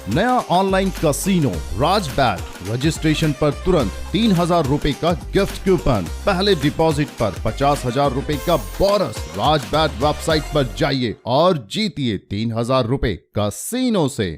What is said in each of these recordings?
नया online casino Rajbet. Registration पर तुरंत 3,000 रुपए का गिफ्ट कूपन, पहले डिपॉजिट पर 50,000 रुपए का बोनस। राजबैट वेबसाइट पर जाइए और जीतिए 3,000 रुपए कसिनो से।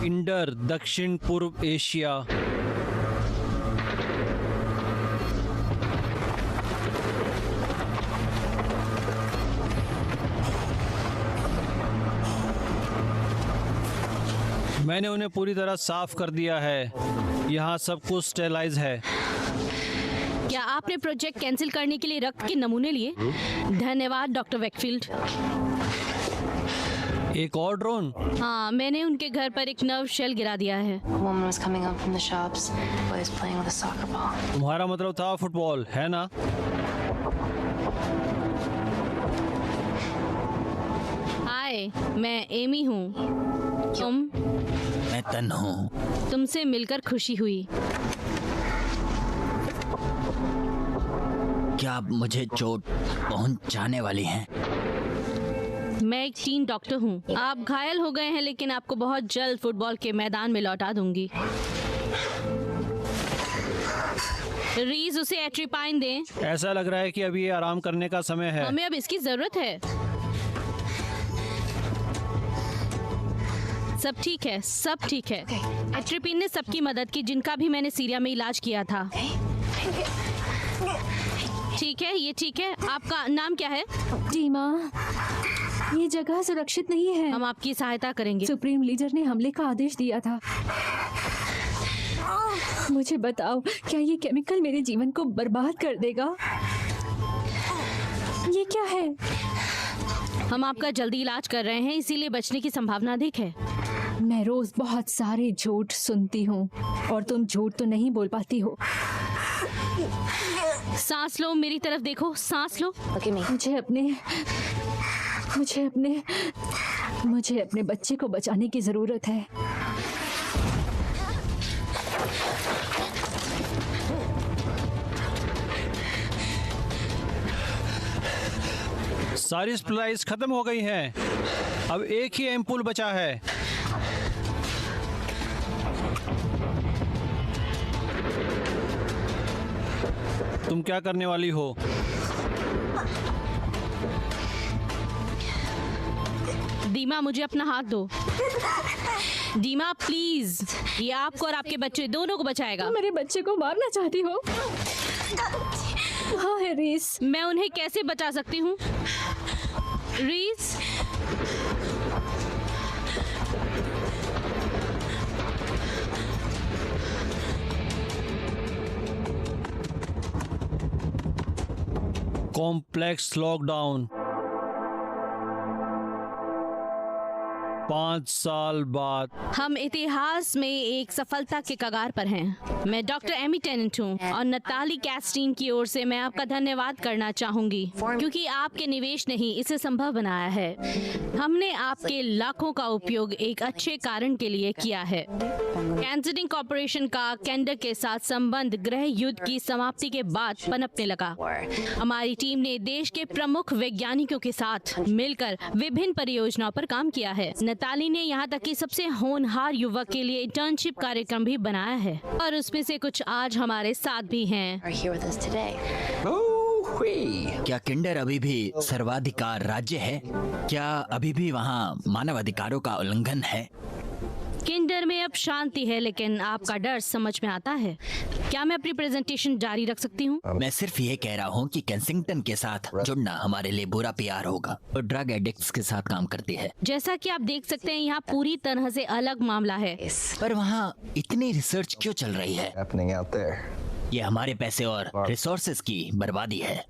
इंडर दक्षिण पूर्व एशिया। मैंने उन्हें पूरी तरह साफ कर दिया है। यहाँ सब कुछ स्टेलाइज है। क्या आपने प्रोजेक्ट कैंसिल करने के लिए रक्त के नमूने लिए? धन्यवाद डॉक्टर वेकफील्ड। एक और ड्रोन। हाँ, मैंने उनके घर पर एक नर्व शेल गिरा दिया है। A woman was coming up from the shops. Boy was playing with a soccer ball. तुम्हारा मतलब था फुटबॉल, है ना? हाय, मैं एमी हूँ। तुम? मैं तन हूँ। तुमसे मिलकर खुशी हुई। क्या आप मुझे चोट पहुंचाने वाली हैं? मैं एक टीम डॉक्टर हूँ। आप घायल हो गए हैं, लेकिन आपको बहुत जल्द फुटबॉल के मैदान में लौटा दूंगी। रीज, उसे एट्रिपाइन दें। ऐसा लग रहा है कि अभी ये आराम करने का समय है। हमें अब इसकी जरूरत है। सब ठीक है, सब ठीक है। एट्रिपिन ने सबकी मदद की, जिनका भी मैंने सीरिया में इलाज किया था। ठीक है, ये ठीक है। आपका नाम क्या है? डीमा, ये जगह सुरक्षित नहीं है। हम आपकी सहायता करेंगे। सुप्रीम लीडर ने हमले का आदेश दिया था। मुझे बताओ, क्या ये केमिकल मेरे जीवन को बर्बाद कर देगा? ये क्या है? हम आपका जल्दी इलाज कर रहे हैं, इसीलिए बचने की संभावना अधिक है। मैं रोज बहुत सारे झूठ सुनती हूँ और तुम झूठ तो नहीं बोल पाती हो। सांस लो, मेरी तरफ देखो, सांस लो। Look at me. मुझे अपने बच्चे को बचाने की जरूरत है। सारी सप्लाईज खत्म हो गई हैं। अब एक ही एम्पूल बचा है। तुम क्या करने वाली हो? दीमा, मुझे अपना हाथ दो। दीमा प्लीज, ये आपको और आपके बच्चे दोनों को बचाएगा। तुम मेरे बच्चे को मारना चाहती हो? हाँ है रीस। मैं उन्हें कैसे बचा सकती हूँ? रीस, कॉम्प्लेक्स लॉकडाउन। 5 साल बाद हम इतिहास में एक सफलता के कगार पर हैं। मैं डॉक्टर एमी टेनेंट हूँ और नताली कैस्टीन की ओर से मैं आपका धन्यवाद करना चाहूंगी, क्योंकि आपके निवेश ने ही इसे संभव बनाया है। हमने आपके लाखों का उपयोग एक अच्छे कारण के लिए किया है। कैंसरिंग कॉर्पोरेशन का कैंडर के साथ संबंध गृह युद्ध की समाप्ति के बाद पनपने लगा। हमारी टीम ने देश के प्रमुख वैज्ञानिकों के साथ मिलकर विभिन्न परियोजनाओं पर काम किया है। नताली ने यहाँ तक कि सबसे होनहार युवक के लिए इंटर्नशिप कार्यक्रम भी बनाया है, और उसमें से कुछ आज हमारे साथ भी हैं। Are here with us today. क्या किंडर अभी भी सर्वाधिकार राज्य है? क्या अभी भी वहाँ मानव अधिकारों का उल्लंघन है? किंडर में अब शांति है, लेकिन आपका डर समझ में आता है। क्या मैं अपनी प्रेजेंटेशन जारी रख सकती हूँ? मैं सिर्फ ये कह रहा हूँ कि केंसिंगटन के साथ जुड़ना हमारे लिए बुरा पीआर होगा। वो ड्रग एडिक्ट्स के साथ काम करती है, जैसा कि आप देख सकते हैं, यहाँ पूरी तरह से अलग मामला है। पर वहाँ इतनी रिसर्च क्यों चल रही है? happening out there. ये हमारे पैसे और रिसोर्सेज की बर्बादी है।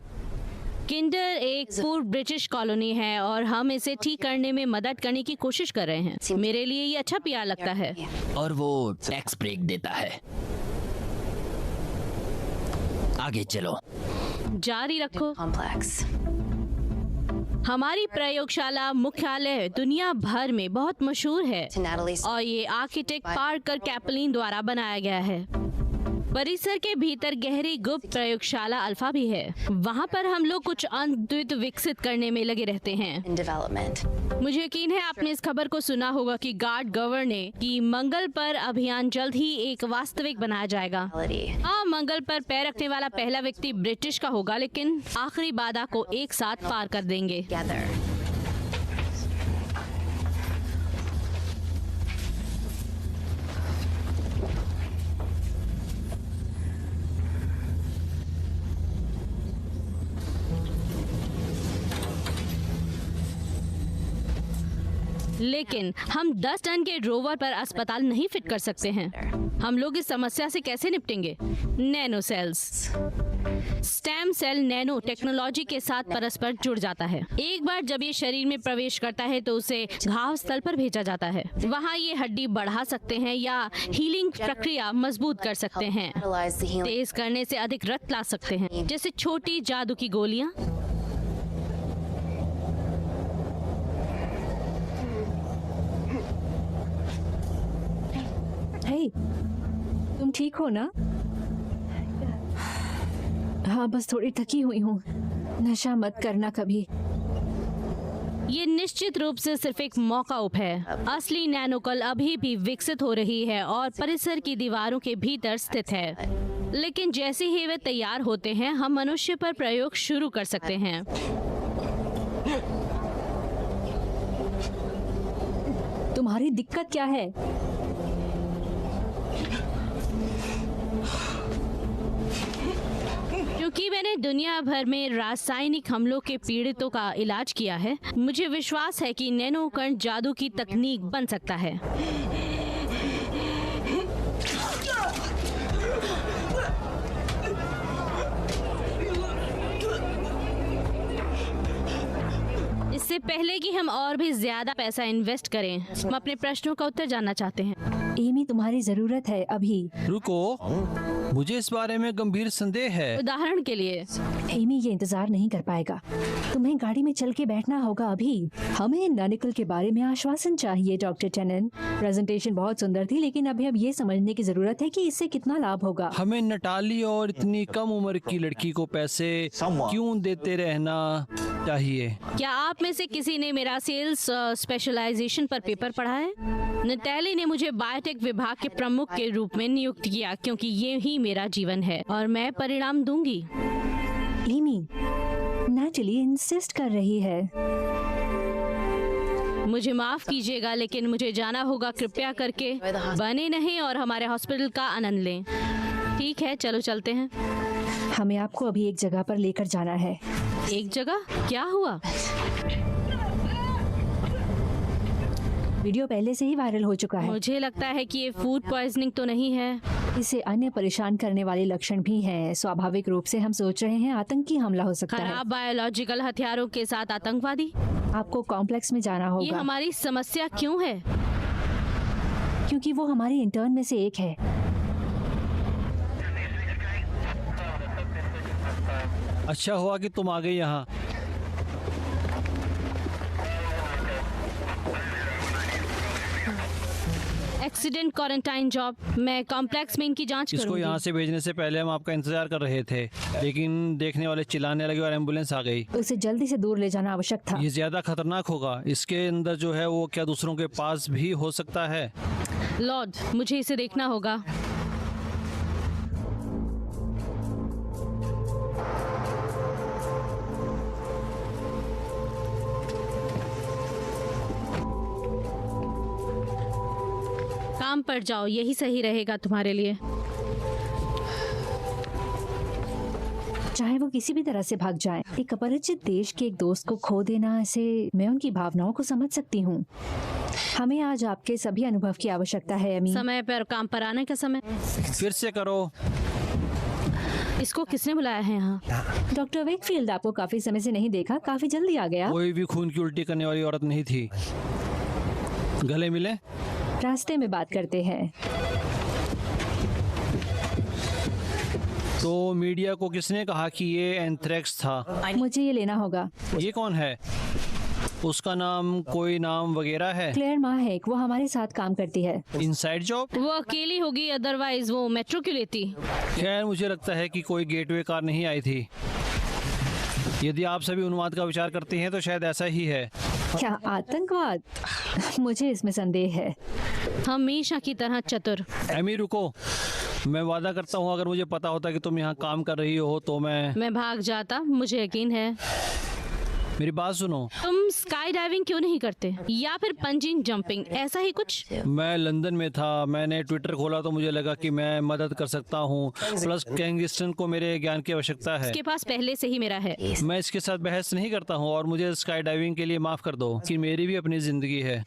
किंडर एक पूर्व ब्रिटिश कॉलोनी है और हम इसे ठीक करने में मदद करने की कोशिश कर रहे हैं। मेरे लिए ये अच्छा पीआर लगता है। और वो टैक्स ब्रेक देता है। आगे चलो। जारी रखो। Complex. हमारी प्रयोगशाला मुख्यालय दुनिया भर में बहुत मशहूर है To Natalie's और ये आर्किटेक्ट पार्कर कैपलिन द्वारा बनाया गया है। परिसर के भीतर गहरी गुप्त प्रयोगशाला अल्फा भी है। वहाँ पर हम लोग कुछ अद्वित विकसित करने में लगे रहते हैं। in development. मुझे यकीन है आपने इस खबर को सुना होगा कि गार्ड गवर्नर ने कि मंगल पर अभियान जल्द ही एक वास्तविक बनाया जाएगा। Reality. हाँ, मंगल पर पैर रखने वाला पहला व्यक्ति ब्रिटिश का होगा, लेकिन आखिरी बाधा को एक साथ पार कर देंगे। Together. लेकिन हम 10 टन के रोवर पर अस्पताल नहीं फिट कर सकते हैं। हम लोग इस समस्या से कैसे निपटेंगे? Nano cells. Stem cell nano technology के साथ परस्पर जुड़ जाता है। एक बार जब ये शरीर में प्रवेश करता है तो उसे घाव स्थल पर भेजा जाता है। वहाँ ये हड्डी बढ़ा सकते हैं या हीलिंग प्रक्रिया मजबूत कर सकते हैं। Catalyze the healing. तेज करने से अधिक रक्त ला सकते हैं, जैसे छोटी जादू की गोलियां। हे, तुम ठीक हो ना? हाँ, बस थोड़ी थकी हुई हूँ। नशा मत करना कभी। ये निश्चित रूप से सिर्फ एक मौका है। असली नैनोकल अभी भी विकसित हो रही है और परिसर की दीवारों के भीतर स्थित है। लेकिन जैसे ही वे तैयार होते हैं, हम मनुष्य पर प्रयोग शुरू कर सकते हैं। तुम्हारी दिक्कत क्या है? क्योंकि मैंने दुनिया भर में रासायनिक हमलों के पीड़ितों का इलाज किया है, मुझे विश्वास है कि नैनो कण जादू की तकनीक बन सकता है। इससे पहले कि हम और भी ज्यादा पैसा इन्वेस्ट करें, हम अपने प्रश्नों का उत्तर जानना चाहते हैं। एमी, तुम्हारी जरूरत है अभी। रुको, मुझे इस बारे में गंभीर संदेह है। उदाहरण के लिए, एमी ये इंतजार नहीं कर पाएगा। तुम्हें गाड़ी में चल के बैठना होगा अभी। हमें नैनिकल के बारे में आश्वासन चाहिए, डॉक्टर टेनन। प्रेजेंटेशन बहुत सुंदर थी, लेकिन अभी अब ये समझने की जरूरत है कि इससे कितना लाभ होगा। हमें नटाली और इतनी कम उम्र की लड़की को पैसे क्यों देते रहना चाहिए? क्या आप में से किसी ने मेरा सेल्स स्पेशलाइजेशन पर पेपर पढ़ा है? नटैली ने मुझे बायोटेक विभाग के प्रमुख के रूप में नियुक्त किया, क्योंकि ये ही मेरा जीवन है और मैं परिणाम दूंगी। एमी, नैटली इंसिस्ट कर रही है। मुझे माफ कीजिएगा, लेकिन मुझे जाना होगा। कृपया करके बने नहीं और हमारे हॉस्पिटल का आनंद लें। ठीक है, चलो चलते हैं। हमें आपको अभी एक जगह पर लेकर जाना है। एक जगह? क्या हुआ? वीडियो पहले से ही वायरल हो चुका है। मुझे लगता है कि ये फूड पॉइजनिंग तो नहीं है। इसे अन्य परेशान करने वाले लक्षण भी हैं। स्वाभाविक रूप से हम सोच रहे हैं आतंकी हमला हो सकता है। खराब बायोलॉजिकल हथियारों के साथ आतंकवादी। आपको कॉम्प्लेक्स में जाना ये होगा, हमारी समस्या क्यों है? क्योंकि वो हमारे इंटर्न में से एक है। अच्छा हुआ कि तुम आ गई यहाँ। Accident quarantine job. मैं कॉम्प्लेक्स में इनकी जांच इसको करूंगी। यहाँ से भेजने से पहले हम आपका इंतजार कर रहे थे, लेकिन देखने वाले चिल्लाने लगे और एम्बुलेंस आ गई। उसे जल्दी से दूर ले जाना आवश्यक था। ये ज्यादा खतरनाक होगा। इसके अंदर जो है वो क्या दूसरों के पास भी हो सकता है? लॉर्ड, मुझे इसे देखना होगा। काम पर जाओ, यही सही रहेगा तुम्हारे लिए। चाहे वो किसी भी तरह से भाग जाए, एक अपरिचित देश के एक दोस्त को खो देना, ऐसे मैं उनकी भावनाओं को समझ सकती हूँ। हमें आज आपके सभी अनुभव की आवश्यकता है एमी। समय पर काम पर आने का समय। फिर से करो। इसको किसने बुलाया है यहाँ? डॉक्टर वेकफील्ड, आपको काफी समय से नहीं देखा, काफी जल्दी आ गया। कोई भी खून की उल्टी करने वाली औरत नहीं थी। गले मिले? रास्ते में बात करते हैं। तो मीडिया को किसने कहा कि ये एंथ्रेक्स था? मुझे ये लेना होगा। ये कौन है? उसका नाम, कोई नाम वगैरह है? क्लेयर माहेक, वो हमारे साथ काम करती है। Inside job? वो अकेली होगी, अदरवाइज वो मेट्रो क्यों लेती? खैर, मुझे लगता है कि कोई गेटवे कार नहीं आई थी। यदि आप सभी उन्माद का विचार करते हैं तो शायद ऐसा ही है। क्या आतंकवाद? मुझे इसमें संदेह है। हमेशा की तरह चतुर। एमी रुको, मैं वादा करता हूँ अगर मुझे पता होता कि तुम यहाँ काम कर रही हो तो मैं भाग जाता, मुझे यकीन है। मेरी बात सुनो। तुम स्काई डाइविंग क्यों नहीं करते, या फिर पंजिंग जंपिंग, ऐसा ही कुछ? मैं लंदन में था, मैंने ट्विटर खोला तो मुझे लगा कि मैं मदद कर सकता हूँ। प्लस कैंगिस्टन को मेरे ज्ञान की आवश्यकता है। उसके पास पहले से ही मेरा है। मैं इसके साथ बहस नहीं करता हूँ और मुझे स्काई डाइविंग के लिए माफ कर दो कि मेरी भी अपनी जिंदगी है।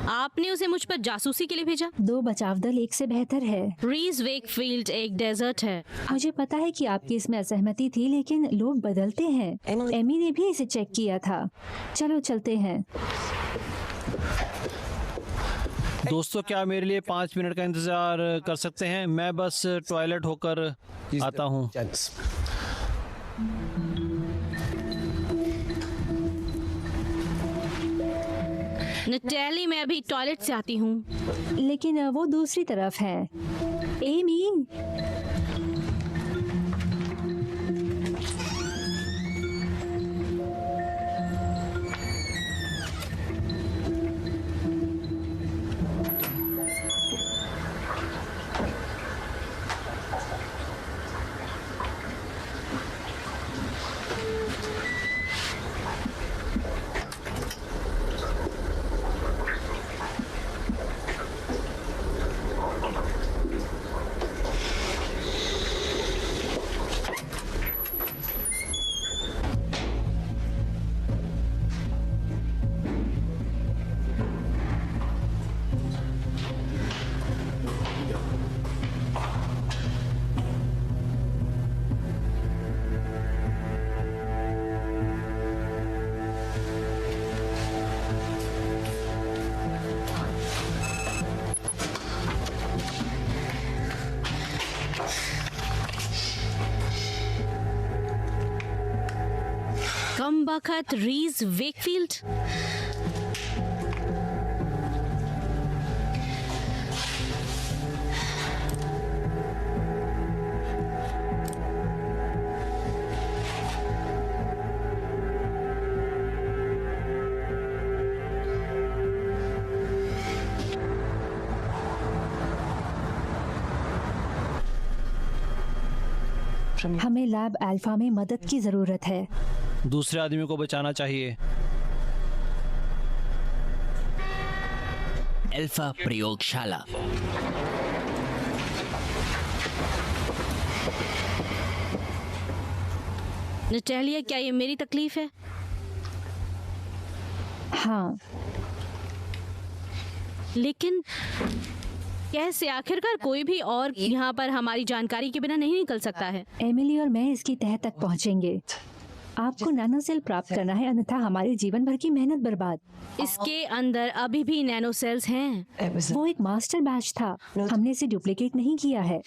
आपने उसे मुझ पर जासूसी के लिए भेजा? 2 बचाव दल एक से बेहतर है। रीज वेकफील्ड एक डेजर्ट है। मुझे पता है कि आपकी इसमें असहमति थी, लेकिन लोग बदलते हैं। एमी ने भी इसे चेक किया था। चलो चलते हैं। दोस्तों, क्या मेरे लिए 5 मिनट का इंतजार कर सकते हैं? मैं बस टॉयलेट होकर आता हूँ। नटैली, मैं अभी टॉयलेट से आती हूँ। लेकिन वो दूसरी तरफ है। एमी, कम बखत रीज वेकफील्ड। हमें लैब अल्फा में मदद की जरूरत है। दूसरे आदमी को बचाना चाहिए। अल्फा प्रयोगशाला। नटालिया, क्या ये मेरी तकलीफ है? हाँ, लेकिन कैसे? आखिरकार कोई भी और यहाँ पर हमारी जानकारी के बिना नहीं निकल सकता है। एमिली और मैं इसकी तह तक पहुँचेंगे। आपको नैनो सेल प्राप्त करना है, अन्यथा हमारे जीवन भर की मेहनत बर्बाद। इसके अंदर अभी भी नैनो सेल्स हैं। वो एक मास्टर बैच था, हमने इसे डुप्लीकेट नहीं किया है।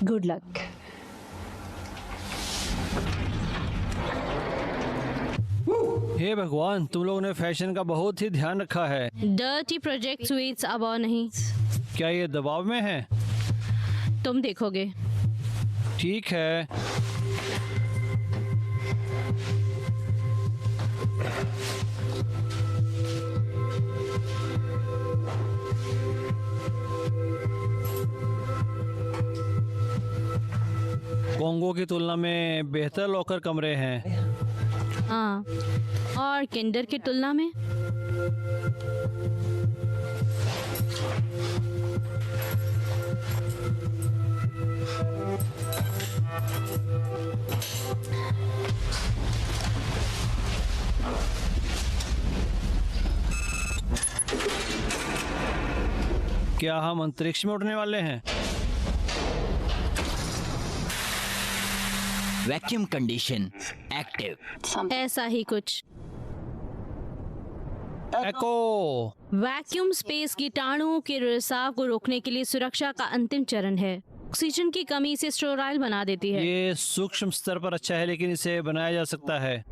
Good luck. हे भगवान, तुम लोगों ने फैशन का बहुत ही ध्यान रखा है। डर्टी प्रोजेक्ट स्वीट्स अब और नहीं। क्या ये दबाव में है? तुम देखोगे। ठीक है। कोंगो की तुलना में बेहतर लॉकर कमरे हैं। हाँ, और किंडर की तुलना में क्या हम अंतरिक्ष में उड़ने वाले हैं? Vacuum condition active. ऐसा ही कुछ। एको। वैक्यूम स्पेस कीटाणुओं के रिसाव को रोकने के लिए सुरक्षा का अंतिम चरण है। ऑक्सीजन की कमी इसे स्टेराइल बना देती है। ये सूक्ष्म स्तर पर अच्छा है, लेकिन इसे बनाया जा सकता है।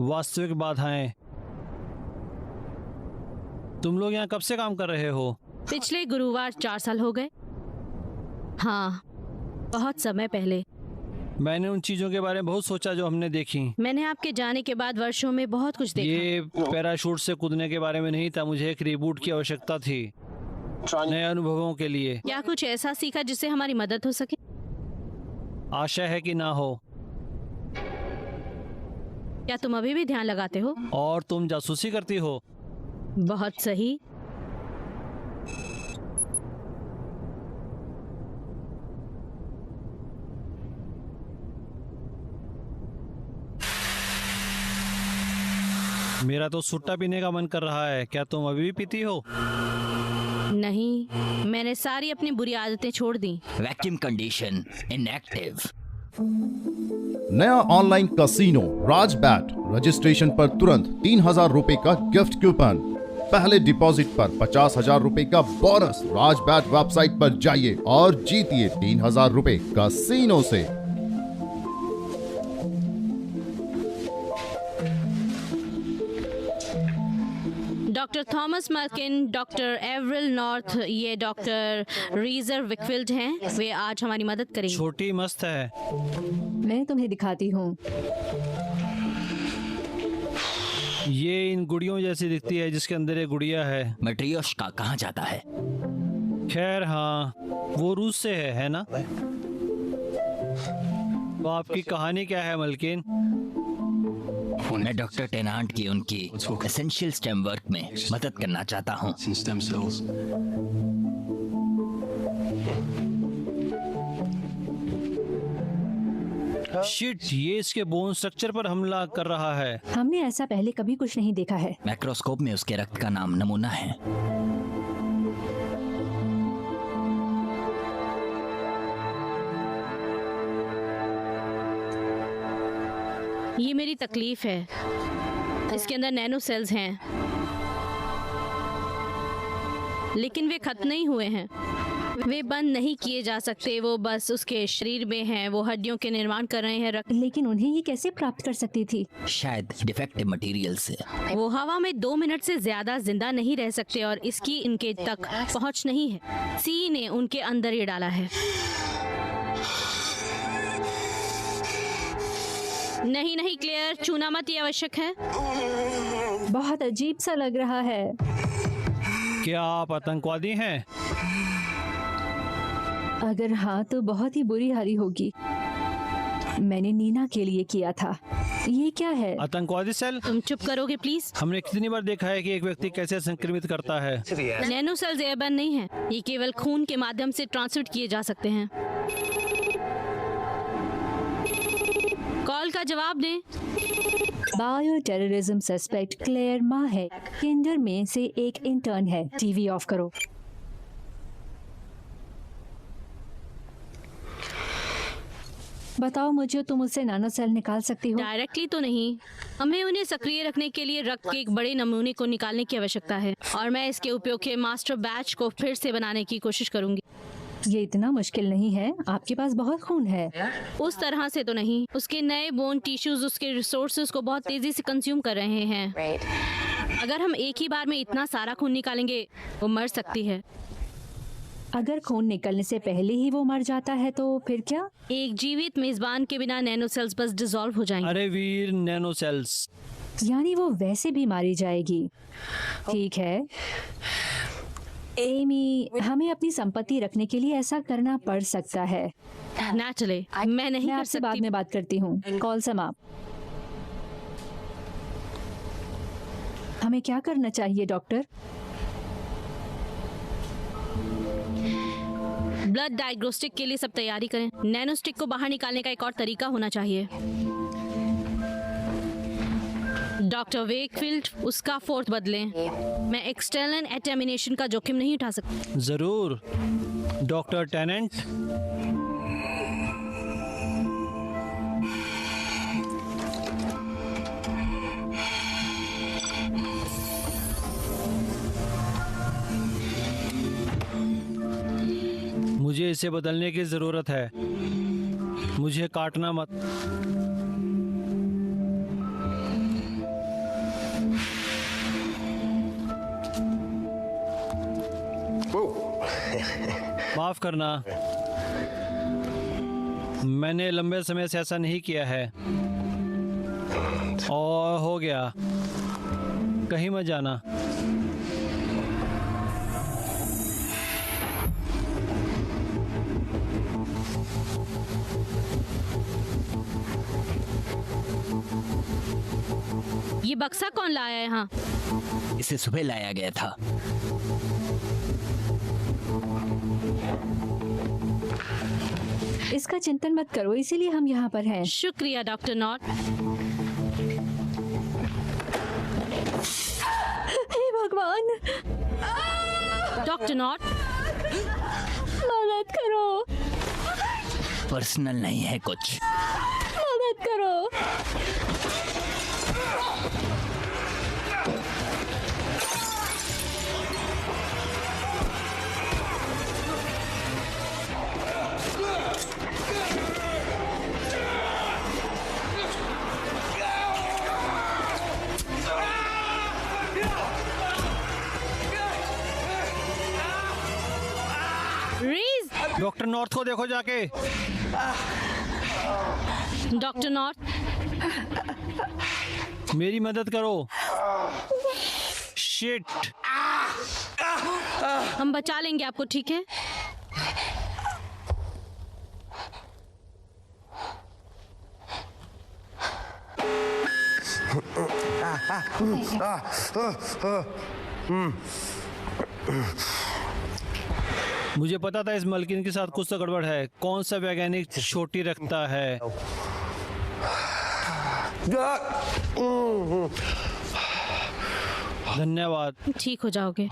वास्तविक बाधाएं। तुम लोग यहाँ कब से काम कर रहे हो? पिछले गुरुवार 4 साल हो गए। हाँ, बहुत समय पहले। मैंने उन चीजों के बारे में बहुत सोचा जो हमने देखी। मैंने आपके जाने के बाद वर्षों में बहुत कुछ देखा। ये पैराशूट से कूदने के बारे में नहीं था, मुझे एक रिबूट की आवश्यकता थी नए अनुभवों के लिए। क्या कुछ ऐसा सीखा जिससे हमारी मदद हो सके? आशा है कि ना हो। क्या तुम अभी भी ध्यान लगाते हो? और तुम जासूसी करती हो? बहुत सही। मेरा तो सुट्टा पीने का मन कर रहा है। क्या तुम अभी भी पीती हो? नहीं, मैंने सारी अपनी बुरी आदतें छोड़ दी। Vacuum condition inactive. नया ऑनलाइन कसिनो राजबैट, रजिस्ट्रेशन पर तुरंत 3,000 रुपए का गिफ्ट कूपन। पहले डिपॉजिट पर 50,000 रुपए का बोनस। राजबैट वेबसाइट पर जाइए और जीतिए 3,000 रुपए कसिनो से। Doctor Thomas Merkin, doctor Averil North, ये डॉक्टर रीजर विकफील्ड हैं। वे आज हमारी मदद करेंगे। छोटी मस्त है। मैं तुम्हें दिखाती हूँ। ये इन गुड़ियों जैसी दिखती है जिसके अंदर एक गुड़िया है। मट्रियोश्का कहाँ जाता है? खैर हाँ, वो रूस से है ना? तो आपकी कहानी क्या है मलकिन? मैं डॉक्टर टेनांट की उनकी एसेंशियल स्टेम वर्क में मदद करना चाहता हूँ। in stem cells. शिट, ये इसके बोन स्ट्रक्चर पर हमला कर रहा है। हमने ऐसा पहले कभी कुछ नहीं देखा है। माइक्रोस्कोप में उसके रक्त का नाम नमूना है। ये मेरी तकलीफ है। इसके अंदर नैनो सेल्स हैं, लेकिन वे खत्म नहीं हुए हैं। वे बंद नहीं किए जा सकते। वो बस उसके शरीर में हैं। वो हड्डियों के निर्माण कर रहे हैं। लेकिन उन्हें ये कैसे प्राप्त कर सकती थी? शायद डिफेक्टिव मटेरियल से। वो हवा में 2 मिनट से ज्यादा जिंदा नहीं रह सकते और इसकी इनके तक पहुंच नहीं है। सी ने उनके अंदर ये डाला है। नहीं नहीं क्लेयर, छूना मत, ये आवश्यक है। बहुत अजीब सा लग रहा है। क्या आप आतंकवादी हैं? अगर हाँ तो बहुत ही बुरी हारी होगी। मैंने नीना के लिए किया था। ये क्या है? आतंकवादी सेल? तुम चुप करोगे प्लीज? हमने कितनी बार देखा है कि एक व्यक्ति कैसे संक्रमित करता है। नैनो सेल्स एयरबर्न नहीं है। ये केवल खून के माध्यम से ट्रांसमिट किए जा सकते हैं। कॉल का जवाब दें। बायो टेररिज्म सस्पेक्ट क्लेयर मा है। किंडर में से एक इंटर्न है। टीवी ऑफ करो। बताओ मुझे, तुम उससे नानो सेल निकाल सकती हो? डायरेक्टली तो नहीं। हमें उन्हें सक्रिय रखने के लिए रक्त के एक बड़े नमूने को निकालने की आवश्यकता है और मैं इसके उपयोग के मास्टर बैच को फिर से बनाने की कोशिश करूंगी। ये इतना मुश्किल नहीं है। आपके पास बहुत खून है। उस तरह से तो नहीं। उसके नए बोन टिश्यूज उसके रिसोर्सेज को बहुत तेजी से कंज्यूम कर रहे हैं। Great. अगर हम एक ही बार में इतना सारा खून निकालेंगे, वो मर सकती है। अगर खून निकलने से पहले ही वो मर जाता है तो फिर क्या? एक जीवित मेजबान के बिना नैनो सेल्स बस डिसॉल्व हो जाएंगे। अरे वीर, नैनो सेल्स। यानी वो वैसे भी मारी जाएगी। ठीक है एमी, हमें अपनी संपत्ति रखने के लिए ऐसा करना पड़ सकता है। ना चले, मैं नहीं मैं कर आपसे बाद सकती। में बात करती हूँ। कॉल समाप्त। हमें क्या करना चाहिए डॉक्टर? ब्लड डायग्नोस्टिक के लिए सब तैयारी करें। नैनोस्टिक को बाहर निकालने का एक और तरीका होना चाहिए। डॉक्टर वेकफील्ड, उसका फोर्थ बदलें। मैं एक्सटर्नल एटेमिनेशन का जोखिम नहीं उठा सकती। जरूर डॉक्टर टेनेंट। मुझे इसे बदलने की जरूरत है। मुझे काटना मत। माफ करना, मैंने लंबे समय से ऐसा नहीं किया है। और हो गया, कहीं मत जाना। ये बक्सा कौन लाया है यहाँ? इसे सुबह लाया गया था। इसका चिंतन मत करो, इसीलिए हम यहाँ पर हैं। शुक्रिया डॉक्टर नॉट। हे भगवान, डॉक्टर नॉट, मदद करो, पर्सनल नहीं है कुछ। मदद करो। रीज, डॉक्टर नॉर्थ को देखो जाके। डॉक्टर नॉट, मेरी मदद करो। शिट। हम बचा लेंगे आपको, ठीक है? मुझे पता था इस मलकिन के साथ कुछ तो गड़बड़ है। कौन सा वैज्ञानिक छोटी रखता है? धन्यवाद। ठीक हो जाओगे।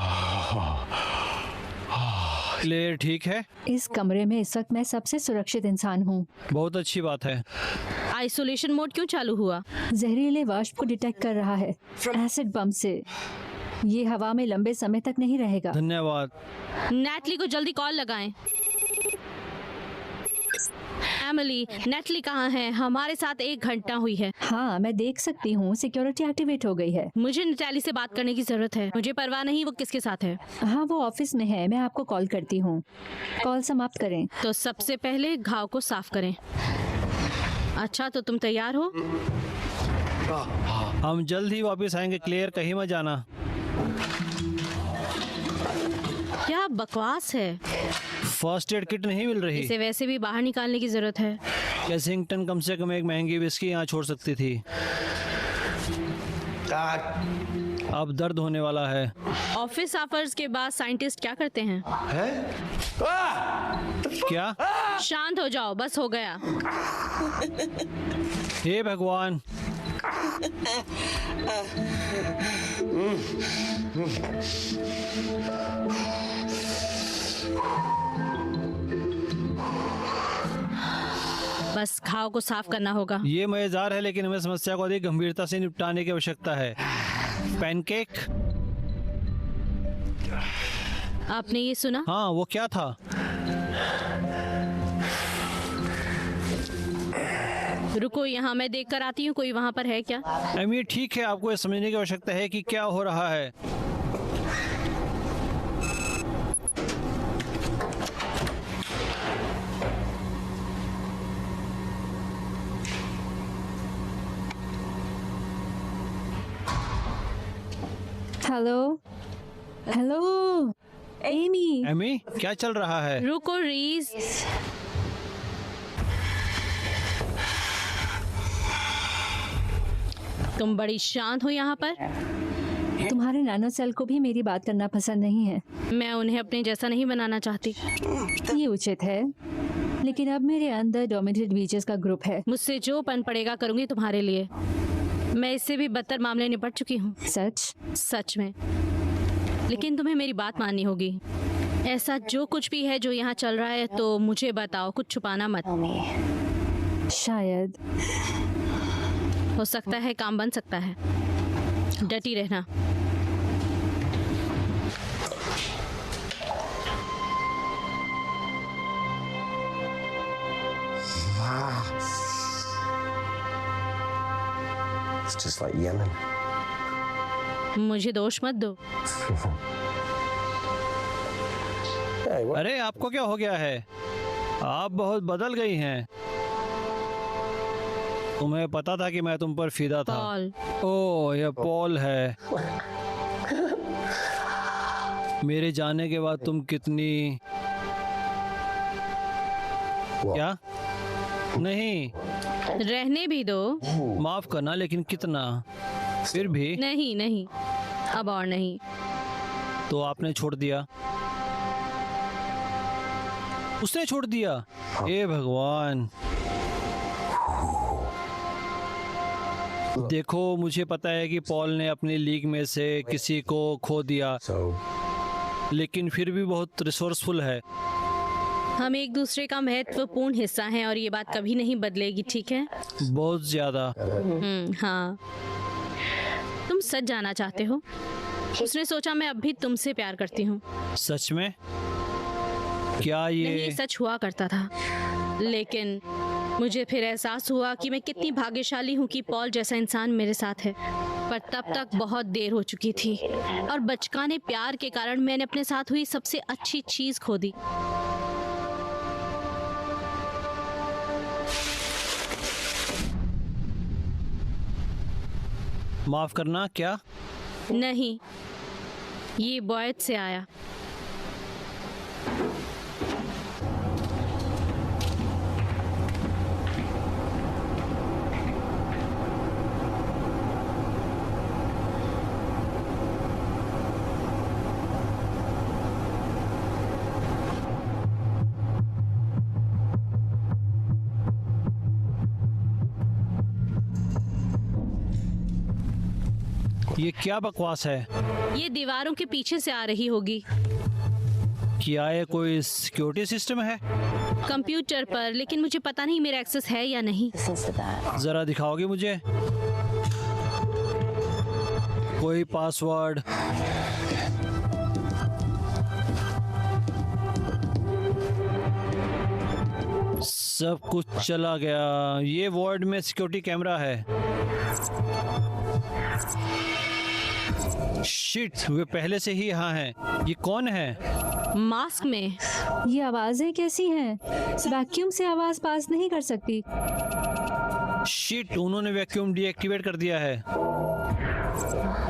क्लेयर ठीक है? इस कमरे में इस वक्त मैं सबसे सुरक्षित इंसान हूँ। बहुत अच्छी बात है। आइसोलेशन मोड क्यों चालू हुआ? जहरीले वाष्प को डिटेक्ट कर रहा है एसिड बम से। ये हवा में लंबे समय तक नहीं रहेगा। धन्यवाद। नेटली को जल्दी कॉल लगाएं। एमिली, नेटली कहाँ है? हमारे साथ 1 घंटा हुई है। हाँ, मैं देख सकती हूँ, सिक्योरिटी एक्टिवेट हो गई है। मुझे नेटली से बात करने की जरूरत है। मुझे परवाह नहीं वो किसके साथ है। हाँ, वो ऑफिस में है, मैं आपको कॉल करती हूँ। कॉल समाप्त करें। तो सबसे पहले घाव को साफ करें। अच्छा, तो तुम तैयार हो? हम जल्द ही वापस आएंगे। क्लियर, कहीं मत जाना। क्या बकवास है। फर्स्ट एड किट नहीं मिल रही। इसे वैसे भी बाहर निकालने की जरूरत है। कैसिंगटन कम से कम एक महंगी विस्की यहाँ छोड़ सकती थी। अब दर्द होने वाला है। ऑफिस आवर्स के बाद साइंटिस्ट क्या करते हैं? क्या? शांत हो जाओ, बस हो गया। हे भगवान। बस घाव को साफ करना होगा। ये मजेदार है, लेकिन हमें समस्या को अधिक गंभीरता से निपटाने की आवश्यकता है। पैनकेक? आपने ये सुना? हाँ, वो क्या था? रुको, यहाँ मैं देख कर आती हूँ। कोई वहाँ पर है क्या? एमी, ठीक है, आपको ये समझने की आवश्यकता है कि क्या हो रहा है। Hello, hello, Amy. एमी, क्या चल रहा है? रुको रीज। तुम बड़ी शांत हो यहाँ पर। तुम्हारे नैनो सेल को भी मेरी बात करना पसंद नहीं है। मैं उन्हें अपने जैसा नहीं बनाना चाहती। ये उचित है, लेकिन अब मेरे अंदर डोमिनेटेड बीचेस का ग्रुप है। मुझसे जो पन पड़ेगा करूंगी तुम्हारे लिए। मैं इससे भी बदतर मामले निपट चुकी हूँ, सच? सच में। लेकिन तुम्हें मेरी बात माननी होगी। ऐसा जो कुछ भी है जो यहाँ चल रहा है तो मुझे बताओ, कुछ छुपाना मत। Tell me. शायद। हो सकता है काम बन सकता है। डटी रहना। It's just like Yemen. मुझे दोष मत दो। Hey, what? अरे आपको क्या हो गया है? आप बहुत बदल गई हैं। तुम्हें पता था कि मैं तुम पर फिदा था। पॉल, ओह, यह पॉल है। मेरे जाने के बाद तुम कितनी क्या? नहीं, रहने भी दो। माफ करना, लेकिन कितना? फिर भी नहीं नहीं, अब और नहीं। तो आपने छोड़ दिया? उसने छोड़ दिया? हे भगवान। देखो, मुझे पता है कि पॉल ने अपनी लीग में से किसी को खो दिया, So, लेकिन फिर भी बहुत रिसोर्सफुल है। हम एक दूसरे का महत्वपूर्ण हिस्सा हैं और ये बात कभी नहीं बदलेगी, ठीक है? बहुत ज्यादा। हाँ। तुम सच जाना चाहते हो? उसने सोचा मैं अब भी तुमसे प्यार करती हूँ। सच में? क्या नहीं, ये ये सच हुआ करता था, लेकिन मुझे फिर एहसास हुआ कि मैं कितनी भाग्यशाली हूँ कि पॉल जैसा इंसान मेरे साथ है। पर तब तक बहुत देर हो चुकी थी और बचकाने प्यार के कारण मैंने अपने साथ हुई सबसे अच्छी चीज खो दी। माफ करना? क्या? नहीं, ये बॉयत से आया। ये क्या बकवास है? ये दीवारों के पीछे से आ रही होगी। क्या ये कोई सिक्योरिटी सिस्टम है? कंप्यूटर पर, लेकिन मुझे पता नहीं मेरा एक्सेस है या नहीं। Listens to that. जरा दिखाओगे मुझे? कोई पासवर्ड? सब कुछ चला गया। ये वार्ड में सिक्योरिटी कैमरा है। शिट, वे पहले से ही यहाँ हैं। ये कौन है? मास्क में। ये आवाजें कैसी हैं? वैक्यूम से आवाज पास नहीं कर सकती। शिट, उन्होंने वैक्यूम डीएक्टिवेट कर दिया है।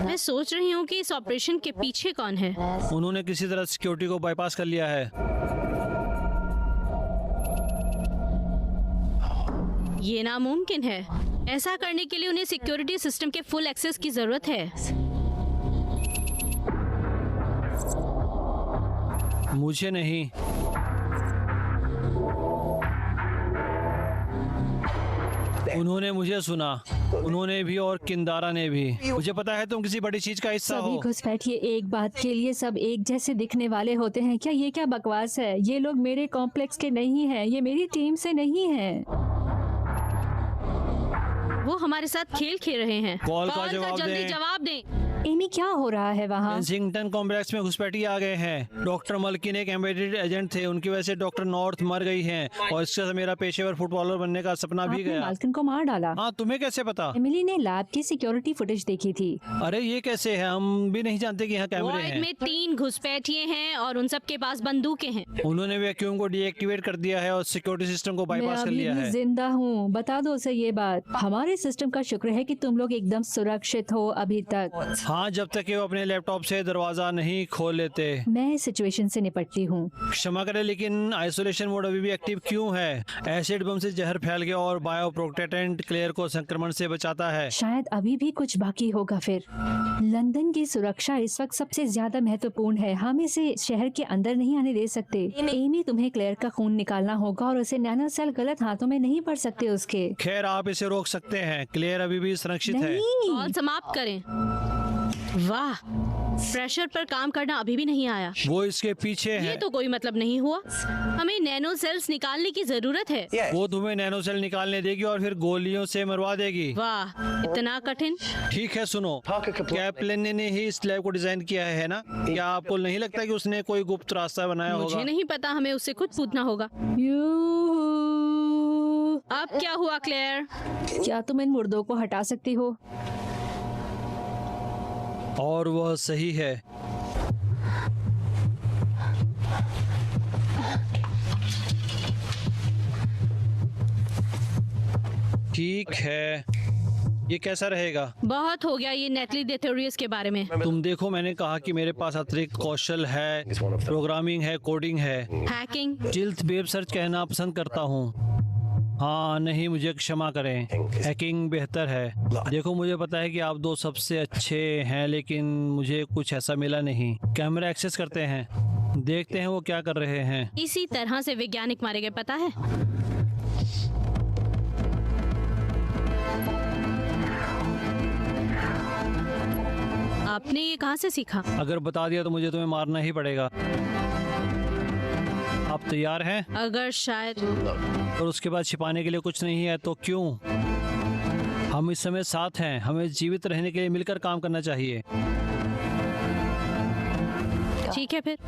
मैं सोच रही हूँ कि इस ऑपरेशन के पीछे कौन है। उन्होंने किसी तरह सिक्योरिटी को बाईपास कर लिया है। ये नामुमकिन है। ऐसा करने के लिए उन्हें सिक्योरिटी सिस्टम के फुल एक्सेस की जरूरत है। मुझे नहीं। उन्होंने मुझे सुना, उन्होंने भी और किंदारा ने भी। मुझे पता है तुम किसी बड़ी चीज का हिस्सा सभी हो। घुसपैठिए एक बात के लिए सब एक जैसे दिखने वाले होते हैं क्या? ये क्या बकवास है? ये लोग मेरे कॉम्प्लेक्स के नहीं हैं, ये मेरी टीम से नहीं हैं। वो हमारे साथ खेल खेल रहे हैं। कॉल का कॉल जवाब जल्दी दें। जवाब दें। एमी, क्या हो रहा है वहाँ? केंसिंगटन कॉम्प्लेक्स में घुसपैठी आ गए हैं। डॉक्टर मल्किन एक एम्बेडेड एजेंट थे, उनकी वजह से डॉक्टर नॉर्थ मर गई हैं और इसके साथ मेरा पेशेवर फुटबॉलर बनने का सपना भी आपने गया। माल्कन को मार डाला। हाँ, तुम्हें कैसे पता? एमिली ने लैब की सिक्योरिटी फुटेज देखी थी। अरे ये कैसे है? हम भी नहीं जानते कि यहाँ कैमरे वॉर्ड हैं। में 3 घुसपैठिए हैं और उन सब के पास बंदूकें हैं। उन्होंने वैक्यूम को डीएक्टिवेट कर दिया है और सिक्योरिटी सिस्टम को मैं बाईपास कर अभी लिया भी है। जिंदा हूँ, बता दो उसे ये बात। हमारे सिस्टम का शुक्र है कि तुम लोग एकदम सुरक्षित हो अभी तक। हाँ, हाँ, जब तक कि वो अपने लैपटॉप से दरवाजा नहीं खोल लेते। मैं इस सिचुएशन से निपटती हूँ। क्षमा करें, लेकिन आइसोलेशन मोड अभी भी एक्टिव क्यों है? एसिड बम से जहर फैल गया और बायो प्रोटेक्टेंट क्लेयर को संक्रमण से बचाता है। शायद अभी भी कुछ बाकी होगा। फिर लंदन की सुरक्षा इस वक्त सबसे ज्यादा महत्वपूर्ण है। हम इसे शहर के अंदर नहीं आने दे सकते। एमी, तुम्हें क्लेयर का खून निकालना होगा और उसे नैनो सेल गलत हाथों में नहीं पड़ सकते उसके। खैर, आप इसे रोक सकते हैं। क्लेयर अभी भी सुरक्षित है। नहीं, कॉल समाप्त करें। वाह, प्रेशर पर काम करना अभी भी नहीं आया। वो इसके पीछे ये है। तो कोई मतलब नहीं हुआ। हमें नैनो सेल्स निकालने की जरूरत है। वो तुम्हें नैनो सेल निकालने देगी और फिर गोलियों से मरवा देगी। वाह, इतना कठिन। ठीक है, सुनो, कैप्लन ने ही इस लैब को डिजाइन किया है ना? क्या आपको नहीं लगता कि उसने कोई गुप्त रास्ता बनाया मुझे होगा? नहीं पता, हमें उससे खुद पूछना होगा। अब क्या हुआ क्लेयर? क्या तुम इन मुर्दों को हटा सकती हो? और वह सही है। ठीक है, ये कैसा रहेगा? बहुत हो गया ये नेटली डेथोरियस के बारे में। तुम देखो, मैंने कहा कि मेरे पास अतिरिक्त कौशल है, प्रोग्रामिंग है, कोडिंग है। हैकिंग। जिल्द वेब सर्च कहना पसंद करता हूँ। हाँ, नहीं, मुझे क्षमा करें, हैकिंग बेहतर है। देखो, मुझे पता है कि आप दो सबसे अच्छे हैं, लेकिन मुझे कुछ ऐसा मिला नहीं। कैमरा एक्सेस करते हैं, देखते हैं वो क्या कर रहे हैं। इसी तरह से वैज्ञानिक मारे गए, पता है? आपने ये कहाँ से सीखा? अगर बता दिया तो मुझे तुम्हें मारना ही पड़ेगा। आप तैयार हैं? अगर शायद। और उसके बाद छिपाने के लिए कुछ नहीं है तो क्यों? हम इस समय साथ हैं, हमें जीवित रहने के लिए मिलकर काम करना चाहिए। ठीक है फिर।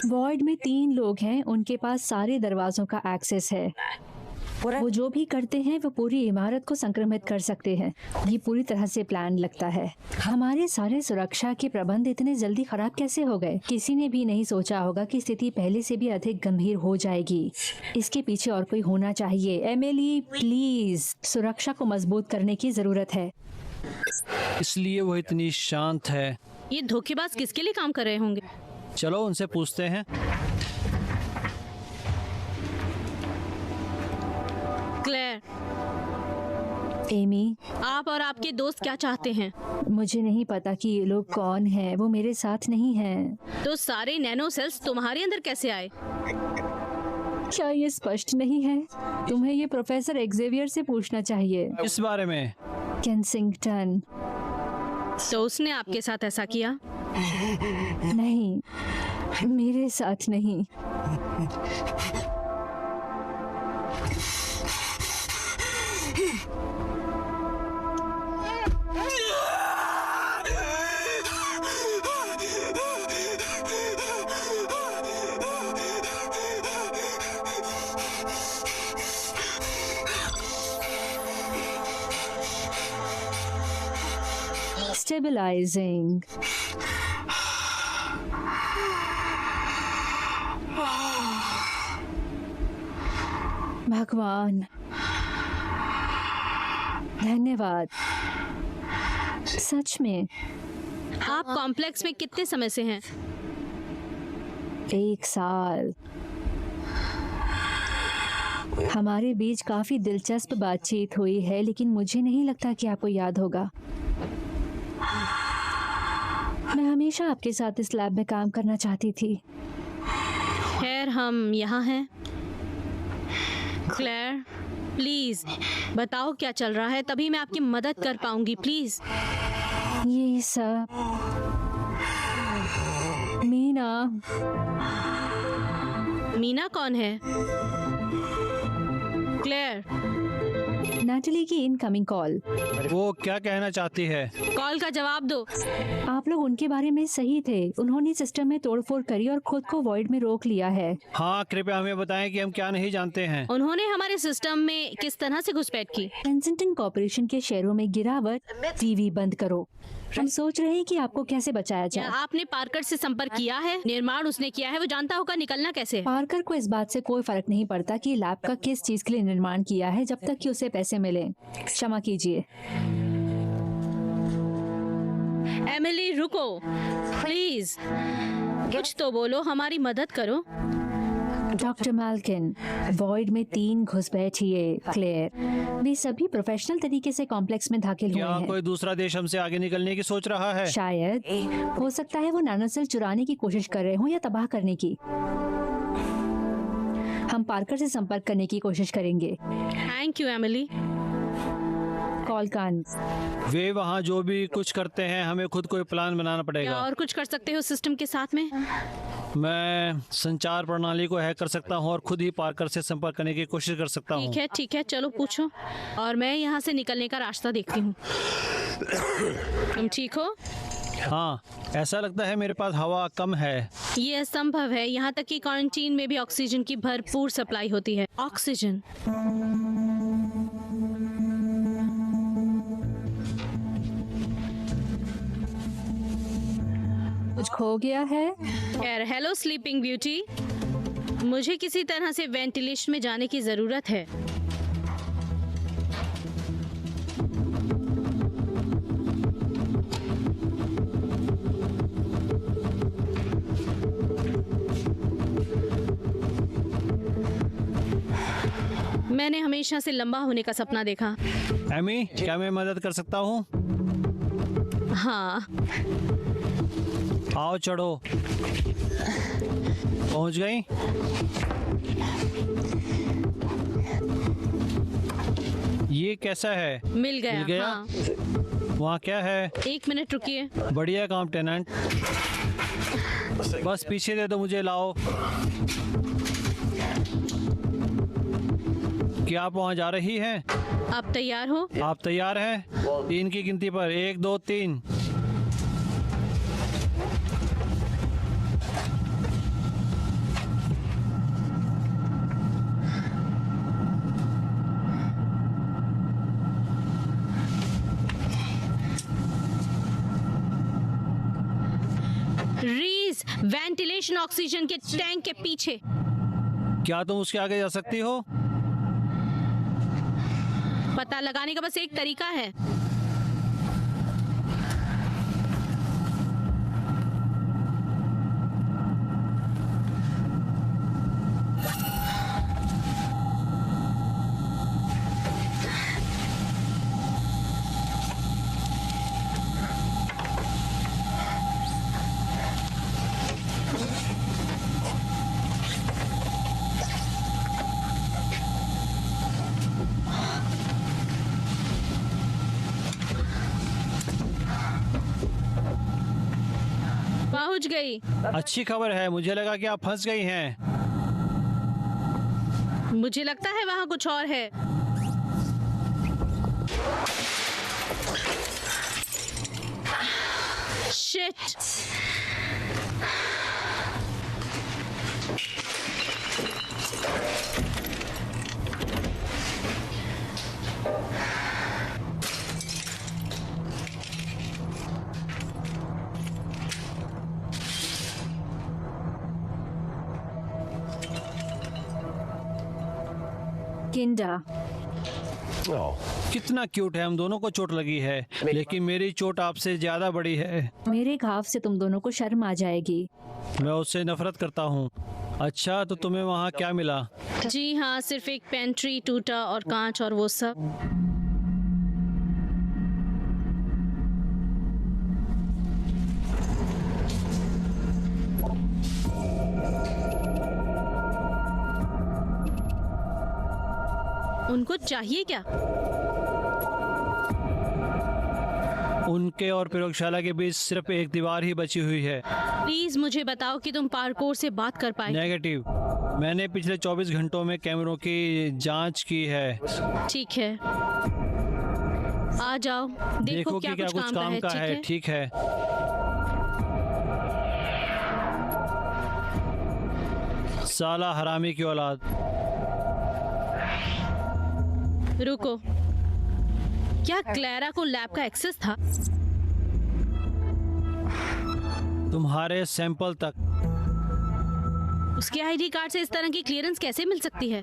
वार्ड में 3 लोग हैं, उनके पास सारे दरवाजों का एक्सेस है। वो जो भी करते हैं वो पूरी इमारत को संक्रमित कर सकते हैं। ये पूरी तरह से प्लान लगता है। हमारे सारे सुरक्षा के प्रबंध इतने जल्दी खराब कैसे हो गए? किसी ने भी नहीं सोचा होगा कि स्थिति पहले से भी अधिक गंभीर हो जाएगी। इसके पीछे और कोई होना चाहिए। एमिली, प्लीज, सुरक्षा को मजबूत करने की जरूरत है। इसलिए वो इतनी शांत है। ये धोखेबाज किसके लिए काम कर रहे होंगे? चलो उनसे पूछते हैं। क्लेयर, एमी, आप और आपके दोस्त क्या चाहते हैं? मुझे नहीं पता कि ये लोग कौन हैं। वो मेरे साथ नहीं हैं। तो सारे नैनो सेल्स तुम्हारे अंदर कैसे आए? क्या ये स्पष्ट नहीं है? तुम्हें ये प्रोफेसर एक्जेवियर से पूछना चाहिए। इस बारे में केंसिंगटन। तो उसने आपके साथ ऐसा किया? नहीं, मेरे साथ नहीं। Stabilizing. भगवान, धन्यवाद। सच में। आप कॉम्प्लेक्स में कितने समय से हैं? 1 साल। हमारे बीच काफी दिलचस्प बातचीत हुई है, लेकिन मुझे नहीं लगता कि आपको याद होगा। मैं हमेशा आपके साथ इस लैब में काम करना चाहती थी। खैर, हम यहाँ हैं। क्लेयर, प्लीज बताओ क्या चल रहा है, तभी मैं आपकी मदद कर पाऊंगी। प्लीज। ये सब मीना। मीना कौन है? क्लेयर, नैटली की इनकमिंग कॉल। वो क्या कहना चाहती है? कॉल का जवाब दो। आप लोग उनके बारे में सही थे। उन्होंने सिस्टम में तोड़फोड़ करी और खुद को वॉइड में रोक लिया है। हाँ, कृपया हमें बताएं कि हम क्या नहीं जानते हैं। उन्होंने हमारे सिस्टम में किस तरह से घुसपैठ की? केंसिंगटन कॉर्पोरेशन के शेयरों में गिरावट। टीवी बंद करो। हम सोच रहे हैं कि आपको कैसे बचाया क्या जाए। आपने पार्कर से संपर्क किया है? निर्माण उसने किया है, वो जानता होगा निकलना कैसे है। पार्कर को इस बात से कोई फर्क नहीं पड़ता कि लैब का किस चीज के लिए निर्माण किया है, जब तक कि उसे पैसे मिले। क्षमा कीजिए। एमिली रुको प्लीज, कुछ तो बोलो, हमारी मदद करो। डॉक्टर माल्किन, वॉइड में 3 घुसपैठिए क्लेयर, वे सभी प्रोफेशनल तरीके से कॉम्प्लेक्स में दाखिल हुए क्या हैं। कोई दूसरा देश हमसे आगे निकलने की सोच रहा है? शायद हो सकता है वो नैनोसेल चुराने की कोशिश कर रहे हों या तबाह करने की। हम पार्कर से संपर्क करने की कोशिश करेंगे। Thank you Emily. कॉल कान। वे वहाँ जो भी कुछ करते हैं, हमें खुद कोई प्लान बनाना क्या पड़ेगा। और कुछ कर सकते हो सिस्टम के साथ में? मैं संचार प्रणाली को हैक कर सकता हूँ और खुद ही पार्कर से संपर्क करने की कोशिश कर सकता हूँ। ठीक है, चलो पूछो, और मैं यहाँ से निकलने का रास्ता देखती हूँ। तुम ठीक हो? हाँ, ऐसा लगता है मेरे पास हवा कम है। ये असंभव है, यहाँ तक कि क्वारंटीन में भी ऑक्सीजन की भरपूर सप्लाई होती है। ऑक्सीजन। कुछ खो गया है? खैर, हेलो स्लीपिंग ब्यूटी, मुझे किसी तरह से वेंटिलेशन में जाने की जरूरत है। मैंने हमेशा से लंबा होने का सपना देखा। एमी, क्या मैं मदद कर सकता हूँ? हाँ, आओ चढ़ो। पहुँच गई? ये कैसा है? मिल गया। मिल गया? हाँ। वहाँ क्या है? 1 मिनट रुकिए। बढ़िया काम टेनेंट। बस पीछे दे दो मुझे, लाओ। क्या आप वहाँ जा रही हैं? आप तैयार हो? आप तैयार हैं? 3 की गिनती पर 1 2 3। रीज, वेंटिलेशन ऑक्सीजन के टैंक के पीछे। क्या तुम उसके आगे जा सकती हो? पता लगाने का बस एक तरीका है। पहुंच गई। अच्छी खबर है, मुझे लगा कि आप फंस गई हैं। मुझे लगता है वहां कुछ और है। शिट। किंडा, Oh, कितना क्यूट है, हम दोनों को चोट लगी है, लेकिन मेरी चोट आपसे ज्यादा बड़ी है। मेरे घाव से तुम दोनों को शर्म आ जाएगी। मैं उससे नफरत करता हूँ। अच्छा, तो तुम्हें वहाँ क्या मिला? जी हाँ, सिर्फ एक पेंट्री टूटा और कांच और वो सब। उनको चाहिए क्या? उनके और प्रयोगशाला के बीच सिर्फ एक दीवार ही बची हुई है। प्लीज मुझे बताओ कि तुम पार्कोर से बात कर पाए। नेगेटिव। मैंने पिछले 24 घंटों में कैमरों की जांच की है। ठीक है, आ जाओ, देखो कि क्या कुछ काम का है। ठीक है। साला हरामी की औलाद। रुको, क्या क्लैरा को लैब का एक्सेस था? तुम्हारे सैंपल तक। उसके आईडी कार्ड से इस तरह की क्लियरेंस कैसे मिल सकती है?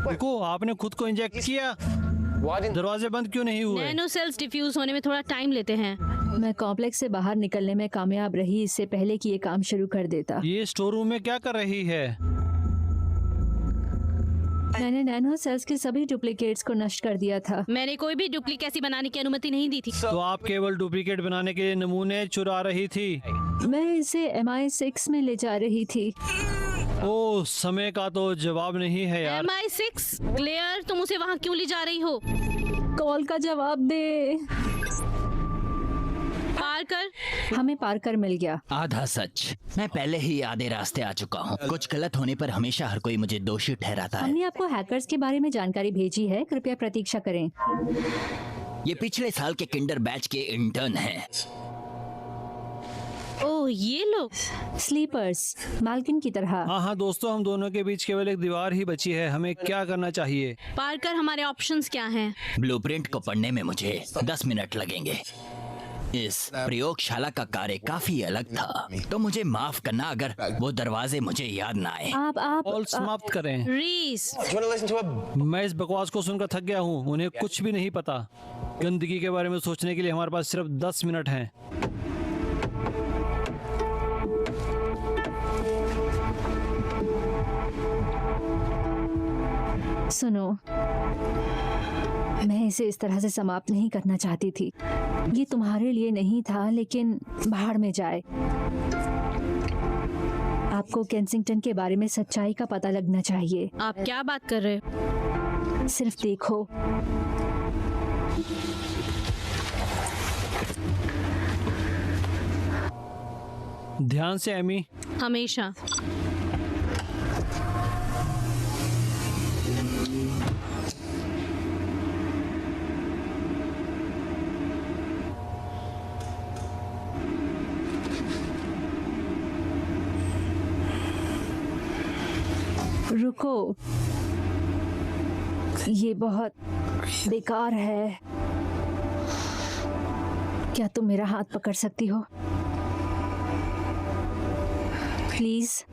रुको, आपने खुद को इंजेक्ट किया? दरवाजे बंद क्यों नहीं हुए? नैनो सेल्स डिफ्यूज होने में थोड़ा टाइम लेते हैं। मैं कॉम्प्लेक्स से बाहर निकलने में कामयाब रही इससे पहले कि ये काम शुरू कर देता। ये स्टोर रूम में क्या कर रही है? मैंने नैनो सेल्स के सभी डुप्लीकेट्स को नष्ट कर दिया था। मैंने कोई भी डुप्लीकेसी बनाने की अनुमति नहीं दी थी। तो आप केवल डुप्लीकेट बनाने के लिए नमूने चुरा रही थी? मैं इसे MI6 में ले जा रही थी। ओह, समय का तो जवाब नहीं है यार। MI6? क्लेयर, तुम उसे वहाँ क्यों ले जा रही हो? कॉल का जवाब दे। पार्कर, हमें पार्कर मिल गया। आधा सच, मैं पहले ही आधे रास्ते आ चुका हूँ। कुछ गलत होने पर हमेशा हर कोई मुझे दोषी ठहराता है। हमने आपको हैकर्स के बारे में जानकारी भेजी है, कृपया प्रतीक्षा करें। ये पिछले साल के किंडर बैच के इंटर्न हैं। ओह ये लोग। स्लीपर्स, मालकिन की तरह। हाँ दोस्तों, हम दोनों के बीच केवल एक दीवार ही बची है। हमें क्या करना चाहिए? पार्कर, हमारे ऑप्शंस क्या हैं? ब्लूप्रिंट को पढ़ने में मुझे 10 मिनट लगेंगे। इस प्रयोगशाला का कार्य काफी अलग था, तो मुझे माफ करना अगर वो दरवाजे मुझे याद ना आए। आप कॉल समाप्त करें। रीस, मैं इस बकवास को सुनकर थक गया हूँ। उन्हें कुछ भी नहीं पता। गंदगी के बारे में सोचने के लिए हमारे पास सिर्फ 10 मिनट हैं। सुनो, मैं इसे इस तरह से समाप्त नहीं करना चाहती थी। ये तुम्हारे लिए नहीं था, लेकिन भाड़ में जाए। आपको केंसिंगटन के बारे में सच्चाई का पता लगना चाहिए। आप क्या बात कर रहे हो? सिर्फ देखो। ध्यान से एमी। हमेशा। रुको, ये बहुत बेकार है। क्या तुम मेरा हाथ पकड़ सकती हो प्लीज?